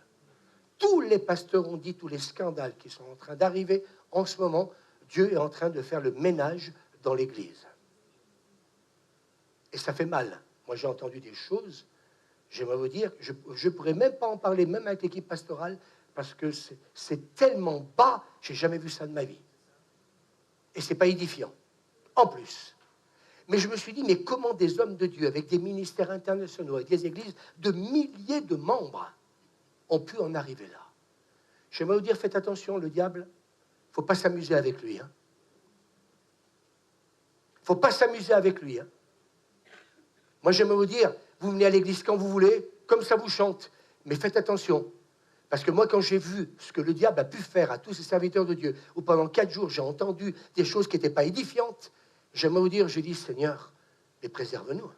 Tous les pasteurs ont dit tous les scandales qui sont en train d'arriver en ce moment. Dieu est en train de faire le ménage dans l'Église. Et ça fait mal. Moi, j'ai entendu des choses, j'aimerais vous dire, je ne pourrais même pas en parler, même avec l'équipe pastorale, parce que c'est tellement bas, j'ai jamais vu ça de ma vie. Et ce n'est pas édifiant, en plus. Mais je me suis dit, mais comment des hommes de Dieu, avec des ministères internationaux, avec des églises de milliers de membres, ont pu en arriver là? J'aimerais vous dire, faites attention, le diable, il ne faut pas s'amuser avec lui. Il ne faut pas s'amuser avec lui. Moi, j'aimerais vous dire, vous venez à l'église quand vous voulez, comme ça vous chante. Mais faites attention. Parce que moi, quand j'ai vu ce que le diable a pu faire à tous ces serviteurs de Dieu, où pendant 4 jours, j'ai entendu des choses qui n'étaient pas édifiantes, j'aimerais vous dire, j'ai dit, Seigneur, mais préserve-nous.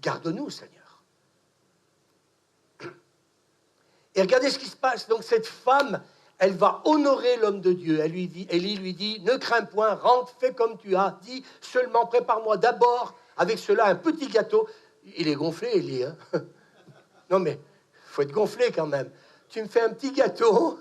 Garde-nous, Seigneur. Et regardez ce qui se passe. Donc, cette femme, elle va honorer l'homme de Dieu. Élie lui dit, ne crains point, rentre, fais comme tu as dit, seulement prépare-moi d'abord avec cela un petit gâteau. Il est gonflé, Élie. Hein. Non, mais il faut être gonflé quand même. Tu me fais un petit gâteau.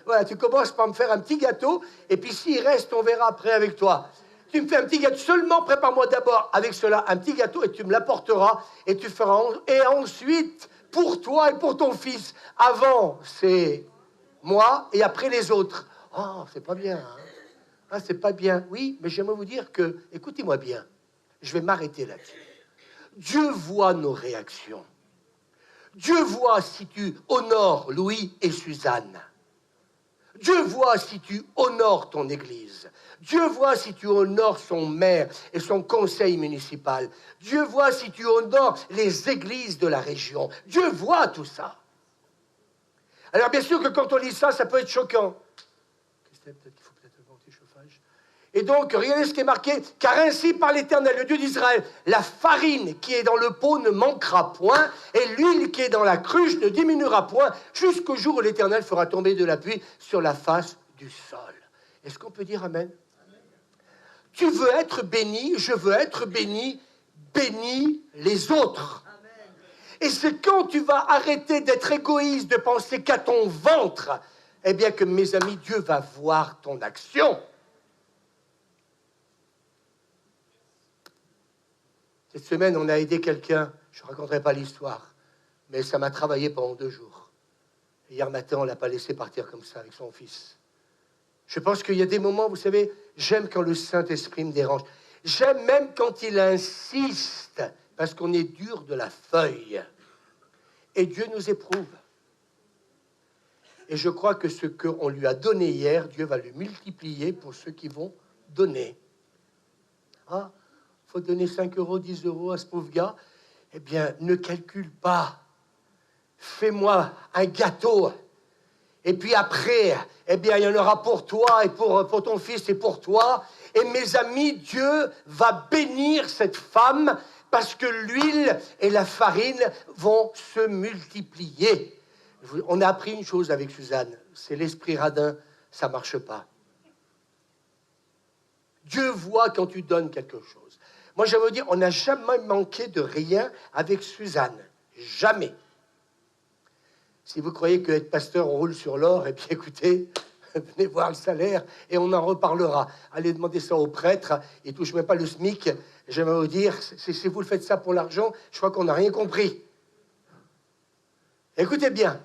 Voilà, tu commences par me faire un petit gâteau, et puis s'il reste, on verra après avec toi. Tu me fais un petit gâteau, seulement prépare-moi d'abord avec cela un petit gâteau, et tu me l'apporteras, et tu feras... Et ensuite, pour toi et pour ton fils, avant, c'est moi, et après les autres. Oh, c'est pas bien. Hein. Ah, c'est pas bien. Oui, mais j'aimerais vous dire que, écoutez-moi bien, je vais m'arrêter là-dessus. Dieu voit nos réactions. Dieu voit si tu honores Louis et Suzanne. Dieu voit si tu honores ton église. Dieu voit si tu honores son maire et son conseil municipal. Dieu voit si tu honores les églises de la région. Dieu voit tout ça. Alors bien sûr que quand on lit ça, ça peut être choquant. Christelle, peut-être qu'il faut peut-être augmenter le chauffage. Et donc, regardez ce qui est marqué. Car ainsi par l'Éternel, le Dieu d'Israël, la farine qui est dans le pot ne manquera point, et l'huile qui est dans la cruche ne diminuera point, jusqu'au jour où l'Éternel fera tomber de la pluie sur la face du sol. Est-ce qu'on peut dire amen? Tu veux être béni, je veux être béni, bénis les autres. Amen. Et c'est quand tu vas arrêter d'être égoïste, de penser qu'à ton ventre, eh bien que, mes amis, Dieu va voir ton action. Cette semaine, on a aidé quelqu'un, je ne raconterai pas l'histoire, mais ça m'a travaillé pendant 2 jours. Et hier matin, on ne l'a pas laissé partir comme ça avec son fils. Je pense qu'il y a des moments, vous savez, j'aime quand le Saint-Esprit me dérange. J'aime même quand il insiste, parce qu'on est dur de la feuille. Et Dieu nous éprouve. Et je crois que ce qu'on lui a donné hier, Dieu va le multiplier pour ceux qui vont donner. Ah, il faut donner 5 euros, 10 euros à ce pauvre gars. Eh bien, ne calcule pas. Fais-moi un gâteau. Et puis après, eh bien, il y en aura pour toi et pour ton fils et pour toi. Et mes amis, Dieu va bénir cette femme parce que l'huile et la farine vont se multiplier. On a appris une chose avec Suzanne, c'est l'esprit radin, ça ne marche pas. Dieu voit quand tu donnes quelque chose. Moi, j'aimerais dire, on n'a jamais manqué de rien avec Suzanne. Jamais. Si vous croyez qu'être pasteur, on roule sur l'or, eh bien, écoutez, venez voir le salaire et on en reparlera. Allez demander ça au prêtre, il ne touche même pas le SMIC. J'aimerais vous dire, si vous le faites ça pour l'argent, je crois qu'on n'a rien compris. Écoutez bien.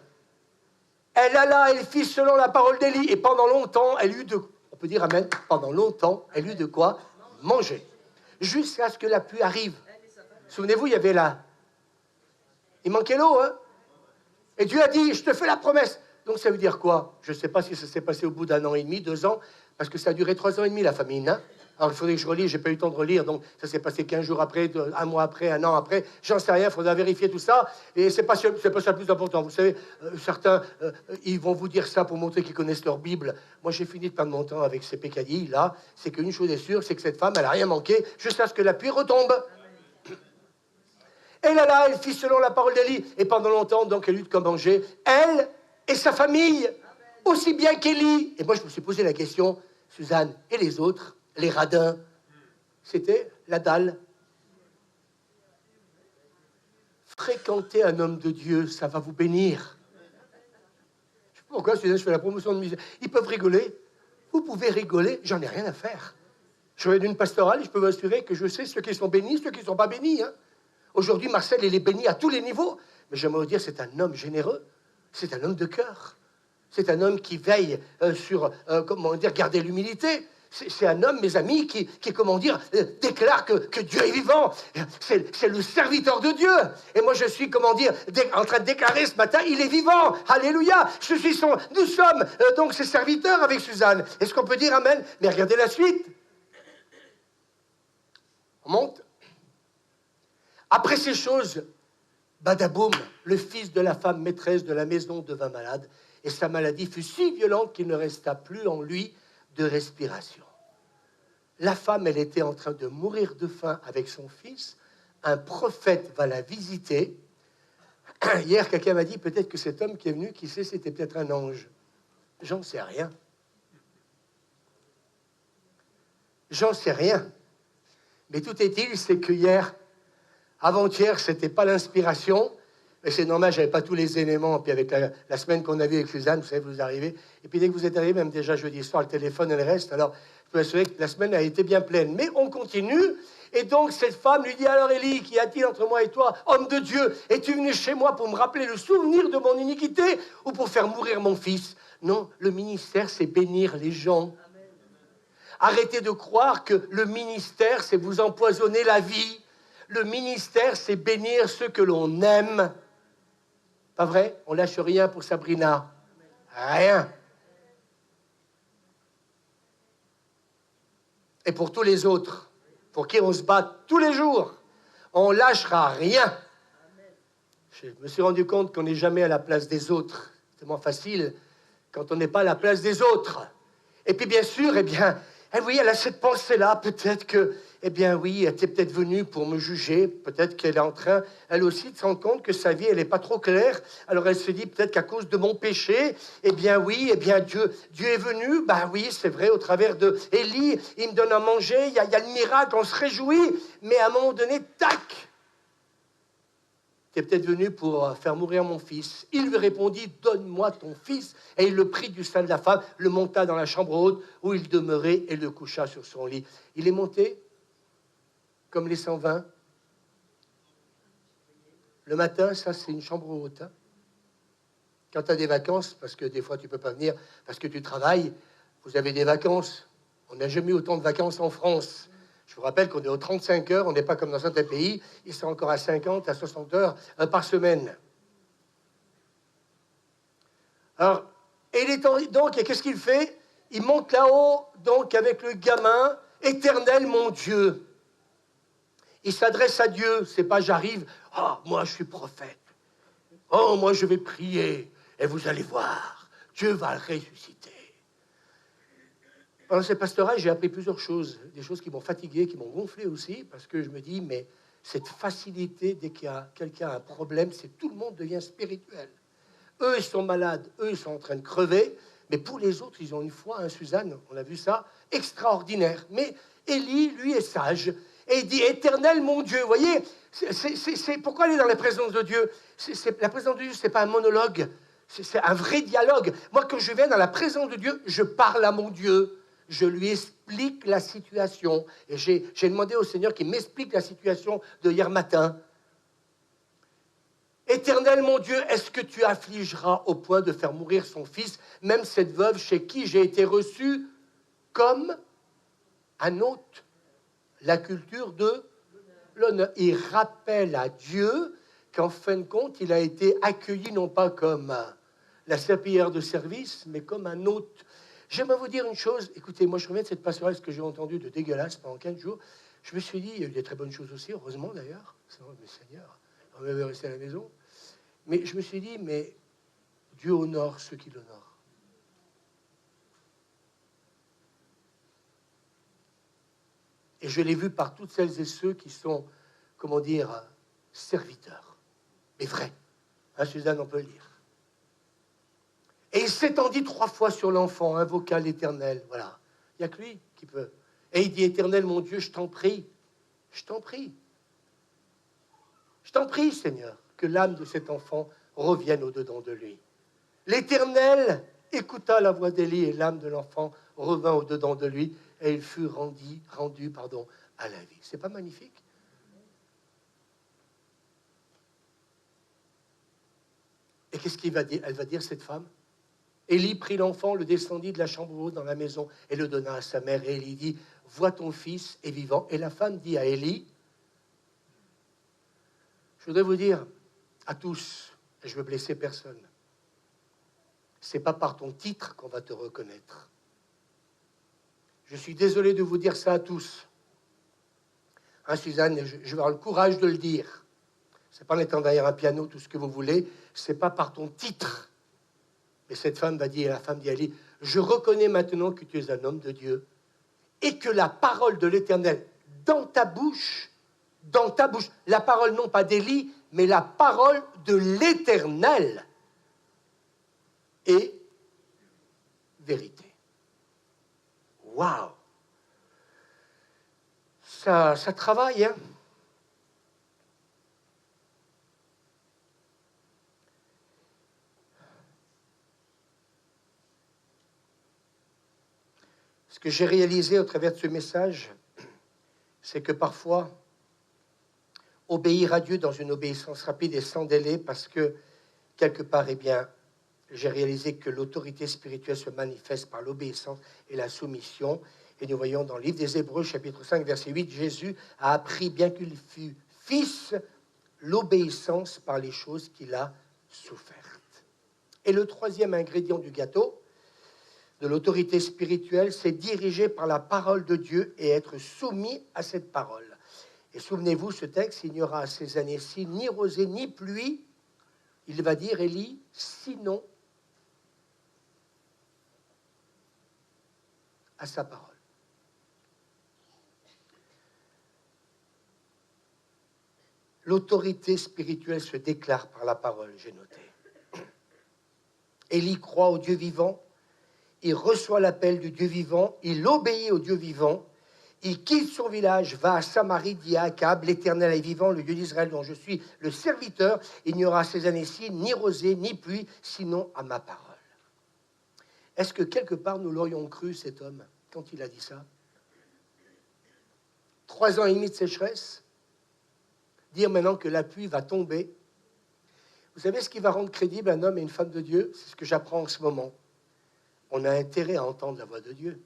Elle alla et fit selon la parole d'Élie. Et pendant longtemps, elle eut de... On peut dire amen. Pendant longtemps, elle eut de quoi manger. Jusqu'à ce que la pluie arrive. Souvenez-vous, il y avait là... Il manquait l'eau, hein. Et Dieu a dit, je te fais la promesse. Donc ça veut dire quoi? Je ne sais pas si ça s'est passé au bout d'1 an et demi, 2 ans, parce que ça a duré 3 ans et demi, la famine. Hein. Alors il faudrait que je relise, j'ai pas eu le temps de relire, donc ça s'est passé 15 jours après, 1 mois après, 1 an après, j'en sais rien, il faudra vérifier tout ça, et c'est pas ça le plus important. Vous savez, certains, ils vont vous dire ça pour montrer qu'ils connaissent leur Bible. Moi, j'ai fini de perdre mon temps avec ces pécadilles, là, c'est qu'une chose est sûre, c'est que cette femme, elle a rien manqué, jusqu'à ce que la pluie retombe. Et là, elle fit selon la parole d'Élie, et pendant longtemps, donc, elle eut de quoi manger, elle et sa famille, aussi bien qu'Élie. Et moi, je me suis posé la question, Suzanne, et les autres, les radins, c'était la dalle. Fréquenter un homme de Dieu, ça va vous bénir. Je sais pas pourquoi, Suzanne, je fais la promotion de musique. Ils peuvent rigoler. Vous pouvez rigoler, j'en ai rien à faire. Je vais d'une pastorale et je peux vous assurer que je sais ceux qui sont bénis, ceux qui ne sont pas bénis. Hein. Aujourd'hui, Marcel, il est béni à tous les niveaux. Mais j'aimerais vous dire, c'est un homme généreux. C'est un homme de cœur. C'est un homme qui veille sur, comment dire, garder l'humilité. C'est un homme, mes amis, qui comment dire, déclare que Dieu est vivant. C'est le serviteur de Dieu. Et moi, je suis, comment dire, en train de déclarer ce matin, il est vivant. Alléluia. Nous sommes donc ses serviteurs avec Suzanne. Est-ce qu'on peut dire amen? Mais regardez la suite. On monte. Après ces choses, badaboum, le fils de la femme maîtresse de la maison devint malade, et sa maladie fut si violente qu'il ne resta plus en lui de respiration. La femme, elle était en train de mourir de faim avec son fils. Un prophète va la visiter. Hier, quelqu'un m'a dit, peut-être que cet homme qui est venu, qui sait, c'était peut-être un ange. J'en sais rien. J'en sais rien. Mais tout est-il, c'est que hier, avant-hier, c'était pas l'inspiration. Mais c'est normal, j'avais pas tous les éléments. Puis avec la semaine qu'on a vue avec Suzanne, vous savez, vous arrivez. Et puis dès que vous êtes arrivé, même déjà jeudi soir, le téléphone, elle reste. Alors, je peux assurer que la semaine a été bien pleine. Mais on continue. Et donc, cette femme lui dit, alors Élie, qu'y a-t-il entre moi et toi, homme de Dieu? Es-tu venu chez moi pour me rappeler le souvenir de mon iniquité ou pour faire mourir mon fils? Non, le ministère, c'est bénir les gens. Arrêtez de croire que le ministère, c'est vous empoisonner la vie. Le ministère, c'est bénir ceux que l'on aime. Pas vrai? On lâche rien pour Sabrina. Rien. Et pour tous les autres, pour qui on se bat tous les jours, on lâchera rien. Je me suis rendu compte qu'on n'est jamais à la place des autres. C'est tellement facile quand on n'est pas à la place des autres. Et puis bien sûr, eh bien, oui, elle a cette pensée-là, peut-être que, eh bien oui, elle était peut-être venue pour me juger, peut-être qu'elle est en train, elle aussi, de se rendre compte que sa vie, elle n'est pas trop claire, alors elle se dit peut-être qu'à cause de mon péché, eh bien oui, eh bien Dieu est venu, bah oui, c'est vrai, au travers de Élie, il me donne à manger, il y a le miracle, on se réjouit, mais à un moment donné, tac, tu es peut-être venu pour faire mourir mon fils. Il lui répondit, donne-moi ton fils. Et il le prit du sein de la femme, le monta dans la chambre haute où il demeurait et le coucha sur son lit. Il est monté comme les 120. Le matin, ça c'est une chambre haute. Hein. Quand tu as des vacances, parce que des fois tu ne peux pas venir, parce que tu travailles, vous avez des vacances. On n'a jamais eu autant de vacances en France. Je vous rappelle qu'on est aux 35 heures, on n'est pas comme dans certains pays, ils sont encore à 50, à 60 heures par semaine. Alors, donc, et qu'est-ce qu'il fait? Il monte là-haut, donc, avec le gamin, éternel mon Dieu. Il s'adresse à Dieu, c'est pas j'arrive, oh, moi je suis prophète, oh, moi je vais prier, et vous allez voir, Dieu va le ressusciter. Pendant ces pastorales, j'ai appris plusieurs choses, des choses qui m'ont fatigué, qui m'ont gonflé aussi, parce que je me dis, mais cette facilité, dès qu'il y a quelqu'un a un problème, c'est tout le monde devient spirituel. Eux, ils sont malades, eux, ils sont en train de crever, mais pour les autres, ils ont une foi, hein, Suzanne, on a vu ça, extraordinaire. Mais Élie, lui, est sage, et il dit, éternel mon Dieu, vous voyez, c'est pourquoi aller dans la présence de Dieu? La présence de Dieu, c'est pas un monologue, c'est un vrai dialogue. Moi, quand je viens dans la présence de Dieu, je parle à mon Dieu. Je lui explique la situation. Et j'ai demandé au Seigneur qu'il m'explique la situation de hier matin. Éternel mon Dieu, est-ce que tu affligeras au point de faire mourir son fils, même cette veuve chez qui j'ai été reçu comme un hôte? La culture de l'honneur. Il rappelle à Dieu qu'en fin de compte, il a été accueilli non pas comme la serpillière de service, mais comme un hôte. J'aimerais vous dire une chose. Écoutez, moi, je reviens de cette pastorale, ce que j'ai entendu de dégueulasse pendant 15 jours. Je me suis dit, il y a eu des très bonnes choses aussi, heureusement d'ailleurs. Mais Seigneur, on va rester à la maison. Mais je me suis dit, mais Dieu honore ceux qui l'honorent. Et je l'ai vu par toutes celles et ceux qui sont, comment dire, serviteurs. Mais vrais. Hein, Suzanne, on peut le dire. Et il s'étendit 3 fois sur l'enfant, invoqua l'Éternel. Voilà. Il n'y a que lui qui peut. Et il dit, Éternel, mon Dieu, je t'en prie. Je t'en prie. Je t'en prie, Seigneur, que l'âme de cet enfant revienne au-dedans de lui. L'Éternel écouta la voix d'Élie et l'âme de l'enfant revint au-dedans de lui et il fut rendu à la vie. C'est pas magnifique? Et qu'est-ce qu'il va dire? Elle va dire, cette femme. Élie prit l'enfant, le descendit de la chambre haute dans la maison et le donna à sa mère. Et Élie dit, vois ton fils est vivant. Et la femme dit à Élie, je voudrais vous dire à tous, et je ne veux blesser personne, c'est pas par ton titre qu'on va te reconnaître. Je suis désolé de vous dire ça à tous. Hein, Suzanne, je vais avoir le courage de le dire. C'est pas en étant derrière un piano, tout ce que vous voulez. C'est pas par ton titre. Mais cette femme va dire, la femme dit à Élie, je reconnais maintenant que tu es un homme de Dieu et que la parole de l'Éternel dans ta bouche, la parole non pas d'Élie, mais la parole de l'Éternel est vérité. Waouh! Ça travaille, hein? Ce que j'ai réalisé au travers de ce message, c'est que parfois, obéir à Dieu dans une obéissance rapide et sans délai, parce que, quelque part, eh bien, j'ai réalisé que l'autorité spirituelle se manifeste par l'obéissance et la soumission. Et nous voyons dans le livre des Hébreux, chapitre 5, verset 8, Jésus a appris, bien qu'il fût fils, l'obéissance par les choses qu'il a souffertes. Et le troisième ingrédient du gâteau, de l'autorité spirituelle, c'est diriger par la parole de Dieu et être soumis à cette parole. Et souvenez-vous, ce texte, il n'y aura à ces années-ci ni rosée ni pluie. Il va dire, Élie, sinon à sa parole. L'autorité spirituelle se déclare par la parole, j'ai noté. Élie croit au Dieu vivant, il reçoit l'appel du Dieu vivant, il obéit au Dieu vivant, il quitte son village, va à Samarie, dit à Akab, l'Éternel est vivant, le Dieu d'Israël dont je suis le serviteur, il n'y aura ces années-ci ni rosée ni pluie, sinon à ma parole. Est-ce que quelque part nous l'aurions cru, cet homme, quand il a dit ça? 3 ans et demi de sécheresse, dire maintenant que la pluie va tomber. Vous savez ce qui va rendre crédible un homme et une femme de Dieu? C'est ce que j'apprends en ce moment. On a intérêt à entendre la voix de Dieu.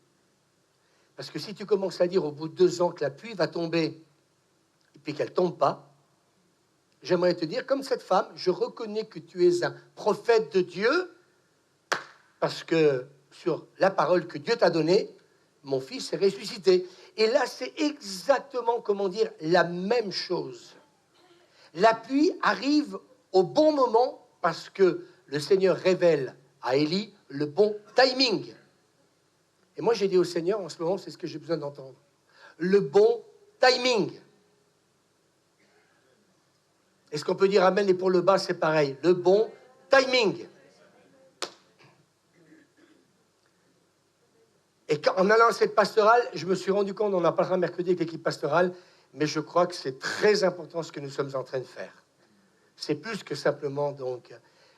Parce que si tu commences à dire au bout de 2 ans que la pluie va tomber et puis qu'elle ne tombe pas, j'aimerais te dire, comme cette femme, je reconnais que tu es un prophète de Dieu parce que sur la parole que Dieu t'a donnée, mon fils est ressuscité. Et là, c'est exactement, comment dire, la même chose. La pluie arrive au bon moment parce que le Seigneur révèle à Élie le bon timing. Et moi, j'ai dit au Seigneur, en ce moment, c'est ce que j'ai besoin d'entendre. Le bon timing. Est-ce qu'on peut dire amen? Et pour le bas, c'est pareil. Le bon timing. Et en allant à cette pastorale, je me suis rendu compte, on en parlera mercredi avec l'équipe pastorale, mais je crois que c'est très important ce que nous sommes en train de faire. C'est plus que simplement, donc,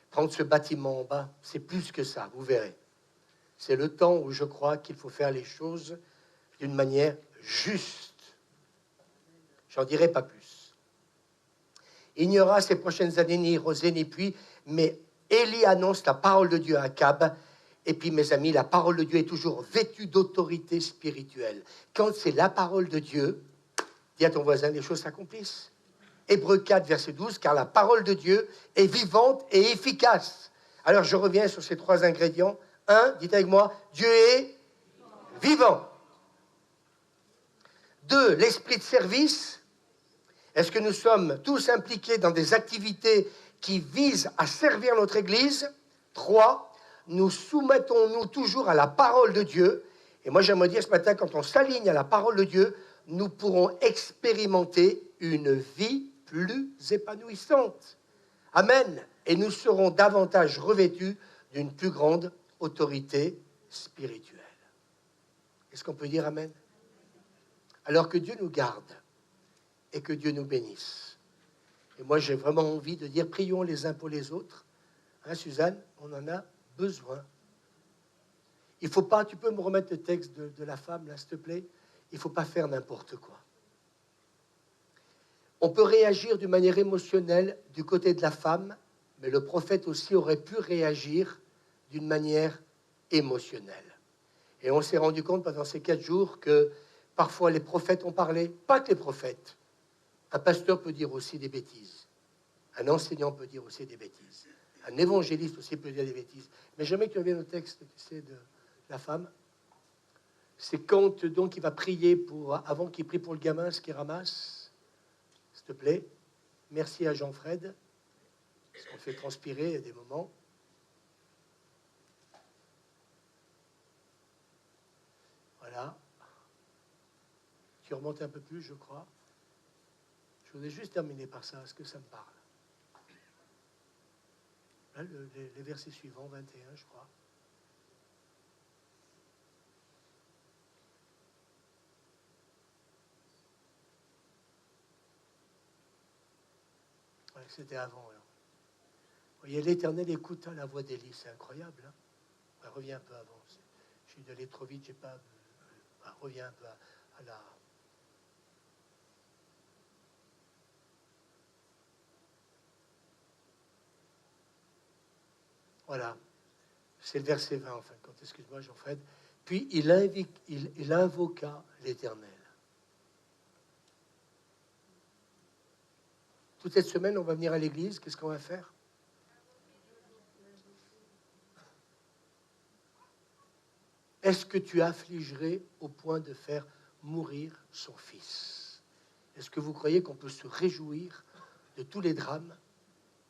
prendre ce bâtiment en bas. C'est plus que ça, vous verrez. C'est le temps où je crois qu'il faut faire les choses d'une manière juste. J'en dirai pas plus. Il n'y aura ces prochaines années ni rosée ni pluie, mais Élie annonce la parole de Dieu à Akab. Et puis, mes amis, la parole de Dieu est toujours vêtue d'autorité spirituelle. Quand c'est la parole de Dieu, dis à ton voisin, les choses s'accomplissent. Hébreux 4, verset 12, car la parole de Dieu est vivante et efficace. Alors, je reviens sur ces 3 ingrédients. 1, dites avec moi, Dieu est vivant. 2, l'esprit de service. Est-ce que nous sommes tous impliqués dans des activités qui visent à servir notre Église? 3, nous soumettons-nous toujours à la parole de Dieu? Et moi, j'aimerais dire ce matin, quand on s'aligne à la parole de Dieu, nous pourrons expérimenter une vie plus épanouissante. Amen. Et nous serons davantage revêtus d'une plus grande autorité spirituelle. Est-ce qu'on peut dire amen? Alors que Dieu nous garde et que Dieu nous bénisse. Et moi, j'ai vraiment envie de dire, prions les uns pour les autres. Hein, Suzanne, on en a besoin. Il faut pas, tu peux me remettre le texte de la femme, là, s'il te plaît? Il ne faut pas faire n'importe quoi. On peut réagir d'une manière émotionnelle du côté de la femme, mais le prophète aussi aurait pu réagir d'une manière émotionnelle. Et on s'est rendu compte pendant ces 4 jours que parfois les prophètes ont parlé, pas que les prophètes. Un pasteur peut dire aussi des bêtises. Un enseignant peut dire aussi des bêtises. Un évangéliste aussi peut dire des bêtises. Mais jamais que tu reviennes au texte, tu sais, de la femme. C'est quand donc il va prier pour, avant qu'il prie pour le gamin, ce qu'il ramasse. S'il te plaît. Merci à Jean-Fred. Parce qu'on fait transpirer à des moments. Voilà. Tu remontes un peu plus, je crois. Je voudrais juste terminer par ça. Est-ce que ça me parle? Là, les versets suivants, 21, je crois. Ouais, c'était avant. Alors. Vous voyez, l'Éternel écouta la voix d'Élie. C'est incroyable. Hein? Ouais, reviens un peu avant. Je suis allé trop vite. J'ai pas. Reviens un peu à la. Voilà. C'est le verset 20, enfin, quand, excuse-moi, Jean-Fred. Puis il invoqua l'Éternel. Toute cette semaine, on va venir à l'église. Qu'est-ce qu'on va faire? Est-ce que tu affligerais au point de faire mourir son fils? Est-ce que vous croyez qu'on peut se réjouir de tous les drames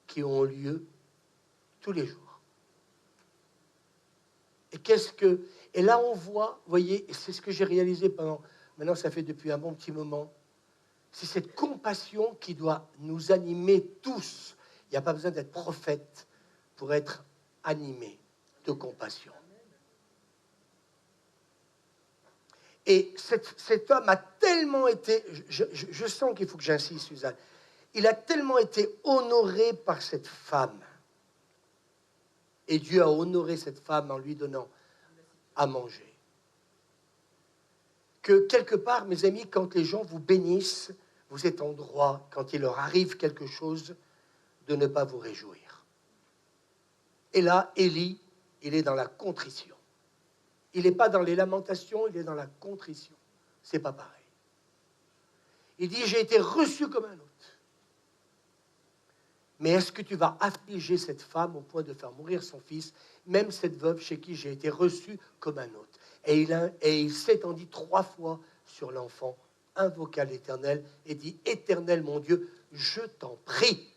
qui ont lieu tous les jours? Et là, on voit, vous voyez, et c'est ce que j'ai réalisé maintenant ça fait depuis un bon petit moment, c'est cette compassion qui doit nous animer tous. Il n'y a pas besoin d'être prophète pour être animé de compassion. Et cet homme a tellement été, je sens qu'il faut que j'insiste, Suzanne, il a tellement été honoré par cette femme. Et Dieu a honoré cette femme en lui donnant à manger. Que quelque part, mes amis, quand les gens vous bénissent, vous êtes en droit, quand il leur arrive quelque chose, de ne pas vous réjouir. Et là, Élie, il est dans la contrition. Il n'est pas dans les lamentations, il est dans la contrition. C'est pas pareil. Il dit, j'ai été reçu comme un autre. Mais est-ce que tu vas affliger cette femme au point de faire mourir son fils, même cette veuve chez qui j'ai été reçu comme un autre? Et il s'étendit 3 fois sur l'enfant, invoqua l'Éternel et dit, Éternel mon Dieu, je t'en prie.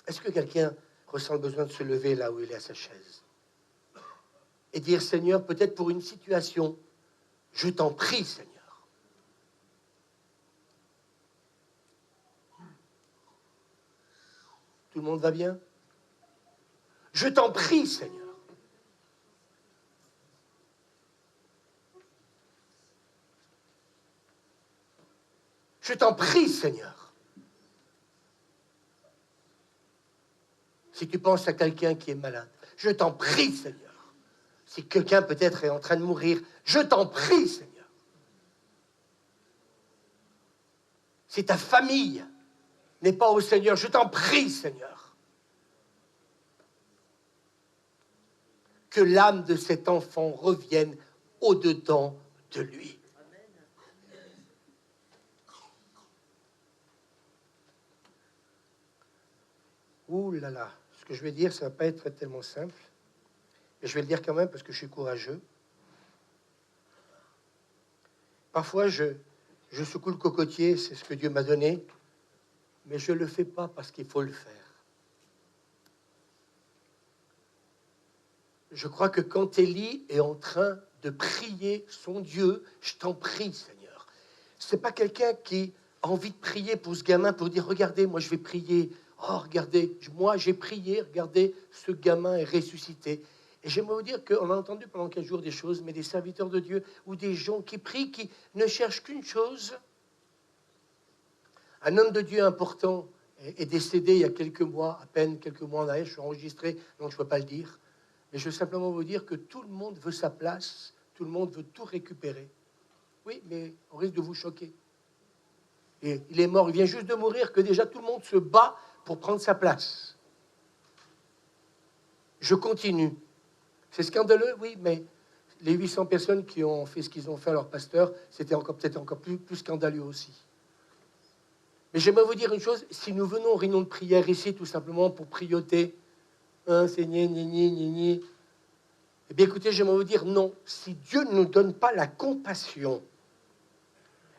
Est-ce que quelqu'un ressent le besoin de se lever là où il est à sa chaise et dire, Seigneur, peut-être pour une situation, je t'en prie, Seigneur. Tout le monde va bien? Je t'en prie, Seigneur. Je t'en prie, Seigneur. Si tu penses à quelqu'un qui est malade, je t'en prie, Seigneur. Si quelqu'un peut-être est en train de mourir, je t'en prie, Seigneur. Si ta famille n'est pas au Seigneur, je t'en prie, Seigneur. Que l'âme de cet enfant revienne au-dedans de lui. Ouh là là, ce que je vais dire, ça va pas être tellement simple. Mais je vais le dire quand même parce que je suis courageux. Parfois, je secoue le cocotier, c'est ce que Dieu m'a donné, mais je ne le fais pas parce qu'il faut le faire. Je crois que quand Élie est en train de prier son Dieu, je t'en prie, Seigneur. C'est pas quelqu'un qui a envie de prier pour ce gamin, pour dire, regardez, moi je vais prier. Oh, regardez, moi j'ai prié, regardez, ce gamin est ressuscité. Et j'aimerais vous dire qu'on a entendu pendant 15 jours des choses, mais des serviteurs de Dieu ou des gens qui prient, qui ne cherchent qu'une chose. Un homme de Dieu important est décédé il y a quelques mois, à peine quelques mois en arrière, je suis enregistré, donc je ne peux pas le dire. Mais je veux simplement vous dire que tout le monde veut sa place, tout le monde veut tout récupérer. Oui, mais on risque de vous choquer. Et il est mort, il vient juste de mourir, que déjà tout le monde se bat pour prendre sa place. Je continue. C'est scandaleux, oui, mais les 800 personnes qui ont fait ce qu'ils ont fait à leur pasteur, c'était peut-être encore plus scandaleux aussi. Mais j'aimerais vous dire une chose, si nous venons aux réunions de prière ici, tout simplement pour prioter, c'est ni. Eh bien, écoutez, j'aimerais vous dire non. Si Dieu ne nous donne pas la compassion,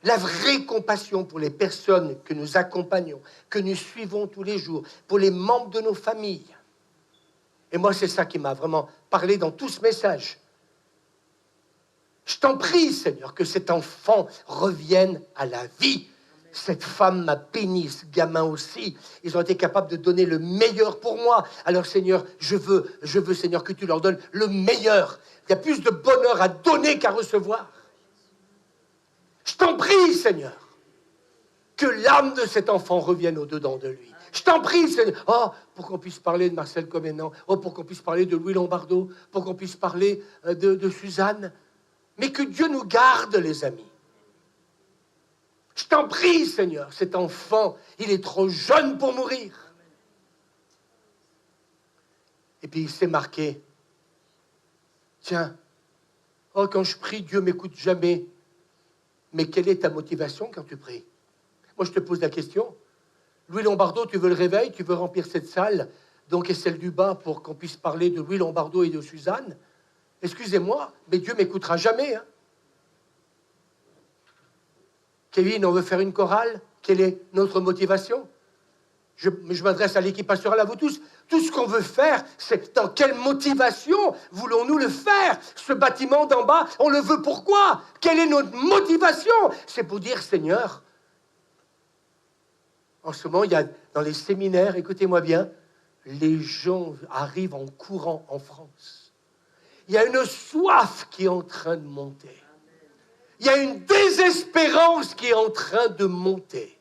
la vraie compassion pour les personnes que nous accompagnons, que nous suivons tous les jours, pour les membres de nos familles, et moi, c'est ça qui m'a vraiment parlé dans tout ce message. Je t'en prie, Seigneur, que cet enfant revienne à la vie. Cette femme m'a béni, ce gamin aussi. Ils ont été capables de donner le meilleur pour moi. Alors, Seigneur, je veux, Seigneur, que tu leur donnes le meilleur. Il y a plus de bonheur à donner qu'à recevoir. Je t'en prie, Seigneur, que l'âme de cet enfant revienne au-dedans de lui. Je t'en prie, Seigneur. Oh, pour qu'on puisse parler de Marcel Comenan. Oh, pour qu'on puisse parler de Louis Lombardo. Pour qu'on puisse parler de Suzanne. Mais que Dieu nous garde, les amis. Je t'en prie, Seigneur, cet enfant, il est trop jeune pour mourir. Et puis il s'est marqué. Tiens, oh, quand je prie, Dieu m'écoute jamais. Mais quelle est ta motivation quand tu pries? Moi, je te pose la question. Louis Lombardo, tu veux le réveil, tu veux remplir cette salle, donc et celle du bas pour qu'on puisse parler de Louis Lombardo et de Suzanne. Excusez-moi, mais Dieu m'écoutera jamais. Hein. Kevin, on veut faire une chorale. Quelle est notre motivation? Je m'adresse à l'équipe pastorale, à vous tous. Tout ce qu'on veut faire, c'est dans quelle motivation voulons-nous le faire? Ce bâtiment d'en bas, on le veut pourquoi? Quelle est notre motivation? C'est pour dire, Seigneur, en ce moment, il y a dans les séminaires, écoutez-moi bien, les gens arrivent en courant en France. Il y a une soif qui est en train de monter. Il y a une désespérance qui est en train de monter.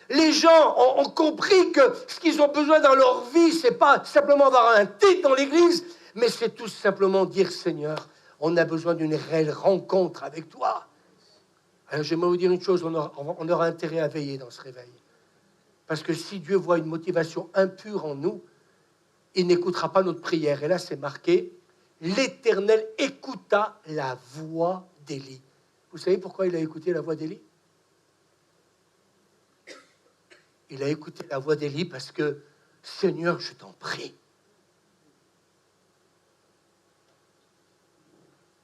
Les gens ont compris que ce qu'ils ont besoin dans leur vie, c'est pas simplement avoir un titre dans l'église, mais c'est tout simplement dire, Seigneur, on a besoin d'une réelle rencontre avec toi. Alors j'aimerais vous dire une chose, on aura intérêt à veiller dans ce réveil. Parce que si Dieu voit une motivation impure en nous, il n'écoutera pas notre prière. Et là, c'est marqué, l'Éternel écouta la voix d'Élie. Vous savez pourquoi il a écouté la voix d'Élie? Il a écouté la voix d'Élie parce que, Seigneur, je t'en prie.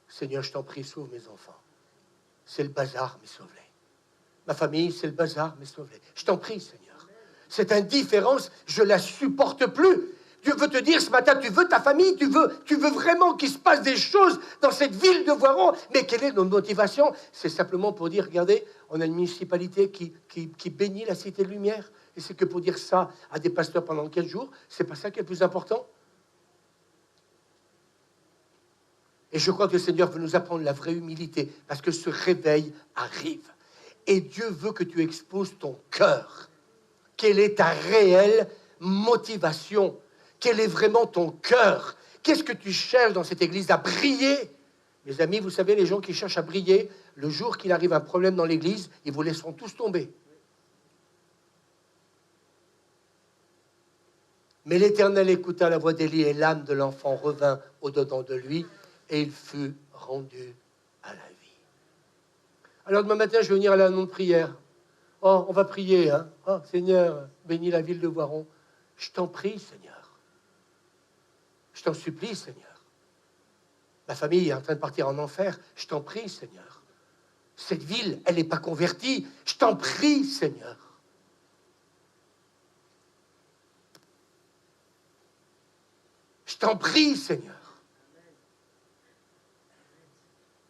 Seigneur, je t'en prie, sauve mes enfants. C'est le bazar, mais sauve-les. Ma famille, c'est le bazar, mais sauve-les. Je t'en prie, Seigneur. Cette indifférence, je la supporte plus. Dieu veut te dire ce matin, tu veux ta famille, tu veux vraiment qu'il se passe des choses dans cette ville de Voiron. Mais quelle est notre motivation? C'est simplement pour dire, regardez, on a une municipalité qui bénit la Cité de Lumière. Et c'est que pour dire ça à des pasteurs pendant 15 jours, c'est pas ça qui est le plus important. Et je crois que le Seigneur veut nous apprendre la vraie humilité, parce que ce réveil arrive. Et Dieu veut que tu exposes ton cœur. Quelle est ta réelle motivation? Quel est vraiment ton cœur? Qu'est-ce que tu cherches dans cette église? À briller? Mes amis, vous savez, les gens qui cherchent à briller, le jour qu'il arrive un problème dans l'église, ils vous laisseront tous tomber. Mais l'Éternel écouta la voix d'Élie et l'âme de l'enfant revint au-dedans de lui et il fut rendu à la vie. Alors demain matin, je vais venir à la nom de prière. Oh, on va prier, hein. Oh, Seigneur, bénis la ville de Voiron. Je t'en prie, Seigneur. Je t'en supplie, Seigneur. Ma famille est en train de partir en enfer. Je t'en prie, Seigneur. Cette ville, elle n'est pas convertie. Je t'en prie, Seigneur. Je t'en prie, Seigneur.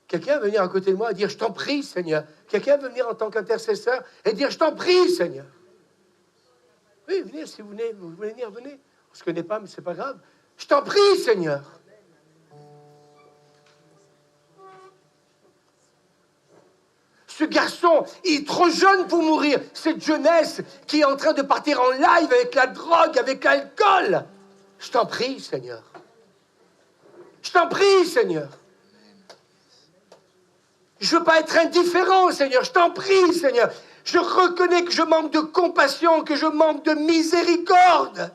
Quelqu'un va venir à côté de moi et dire, je t'en prie, Seigneur. Quelqu'un va venir en tant qu'intercesseur et dire, je t'en prie, Seigneur. Oui, venez, si vous voulez venir, venez. On ne se connaît pas, mais ce n'est pas grave. Je t'en prie, Seigneur. Ce garçon, il est trop jeune pour mourir. Cette jeunesse qui est en train de partir en live avec la drogue, avec l'alcool. Je t'en prie, Seigneur. Je t'en prie, Seigneur. Je ne veux pas être indifférent, Seigneur. Je t'en prie, Seigneur. Je reconnais que je manque de compassion, que je manque de miséricorde.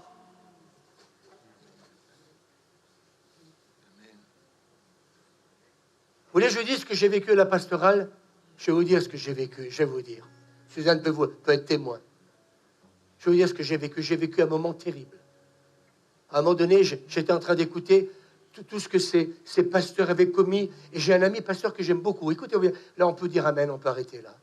Vous voulez que je dise ce que j'ai vécu à la pastorale? Je vais vous dire ce que j'ai vécu. Je vais vous dire. Suzanne peut être témoin. Je vais vous dire ce que j'ai vécu. J'ai vécu un moment terrible. À un moment donné, j'étais en train d'écouter tout ce que ces pasteurs avaient commis. Et j'ai un ami pasteur que j'aime beaucoup. Écoutez, là, on peut dire amen, on peut arrêter là.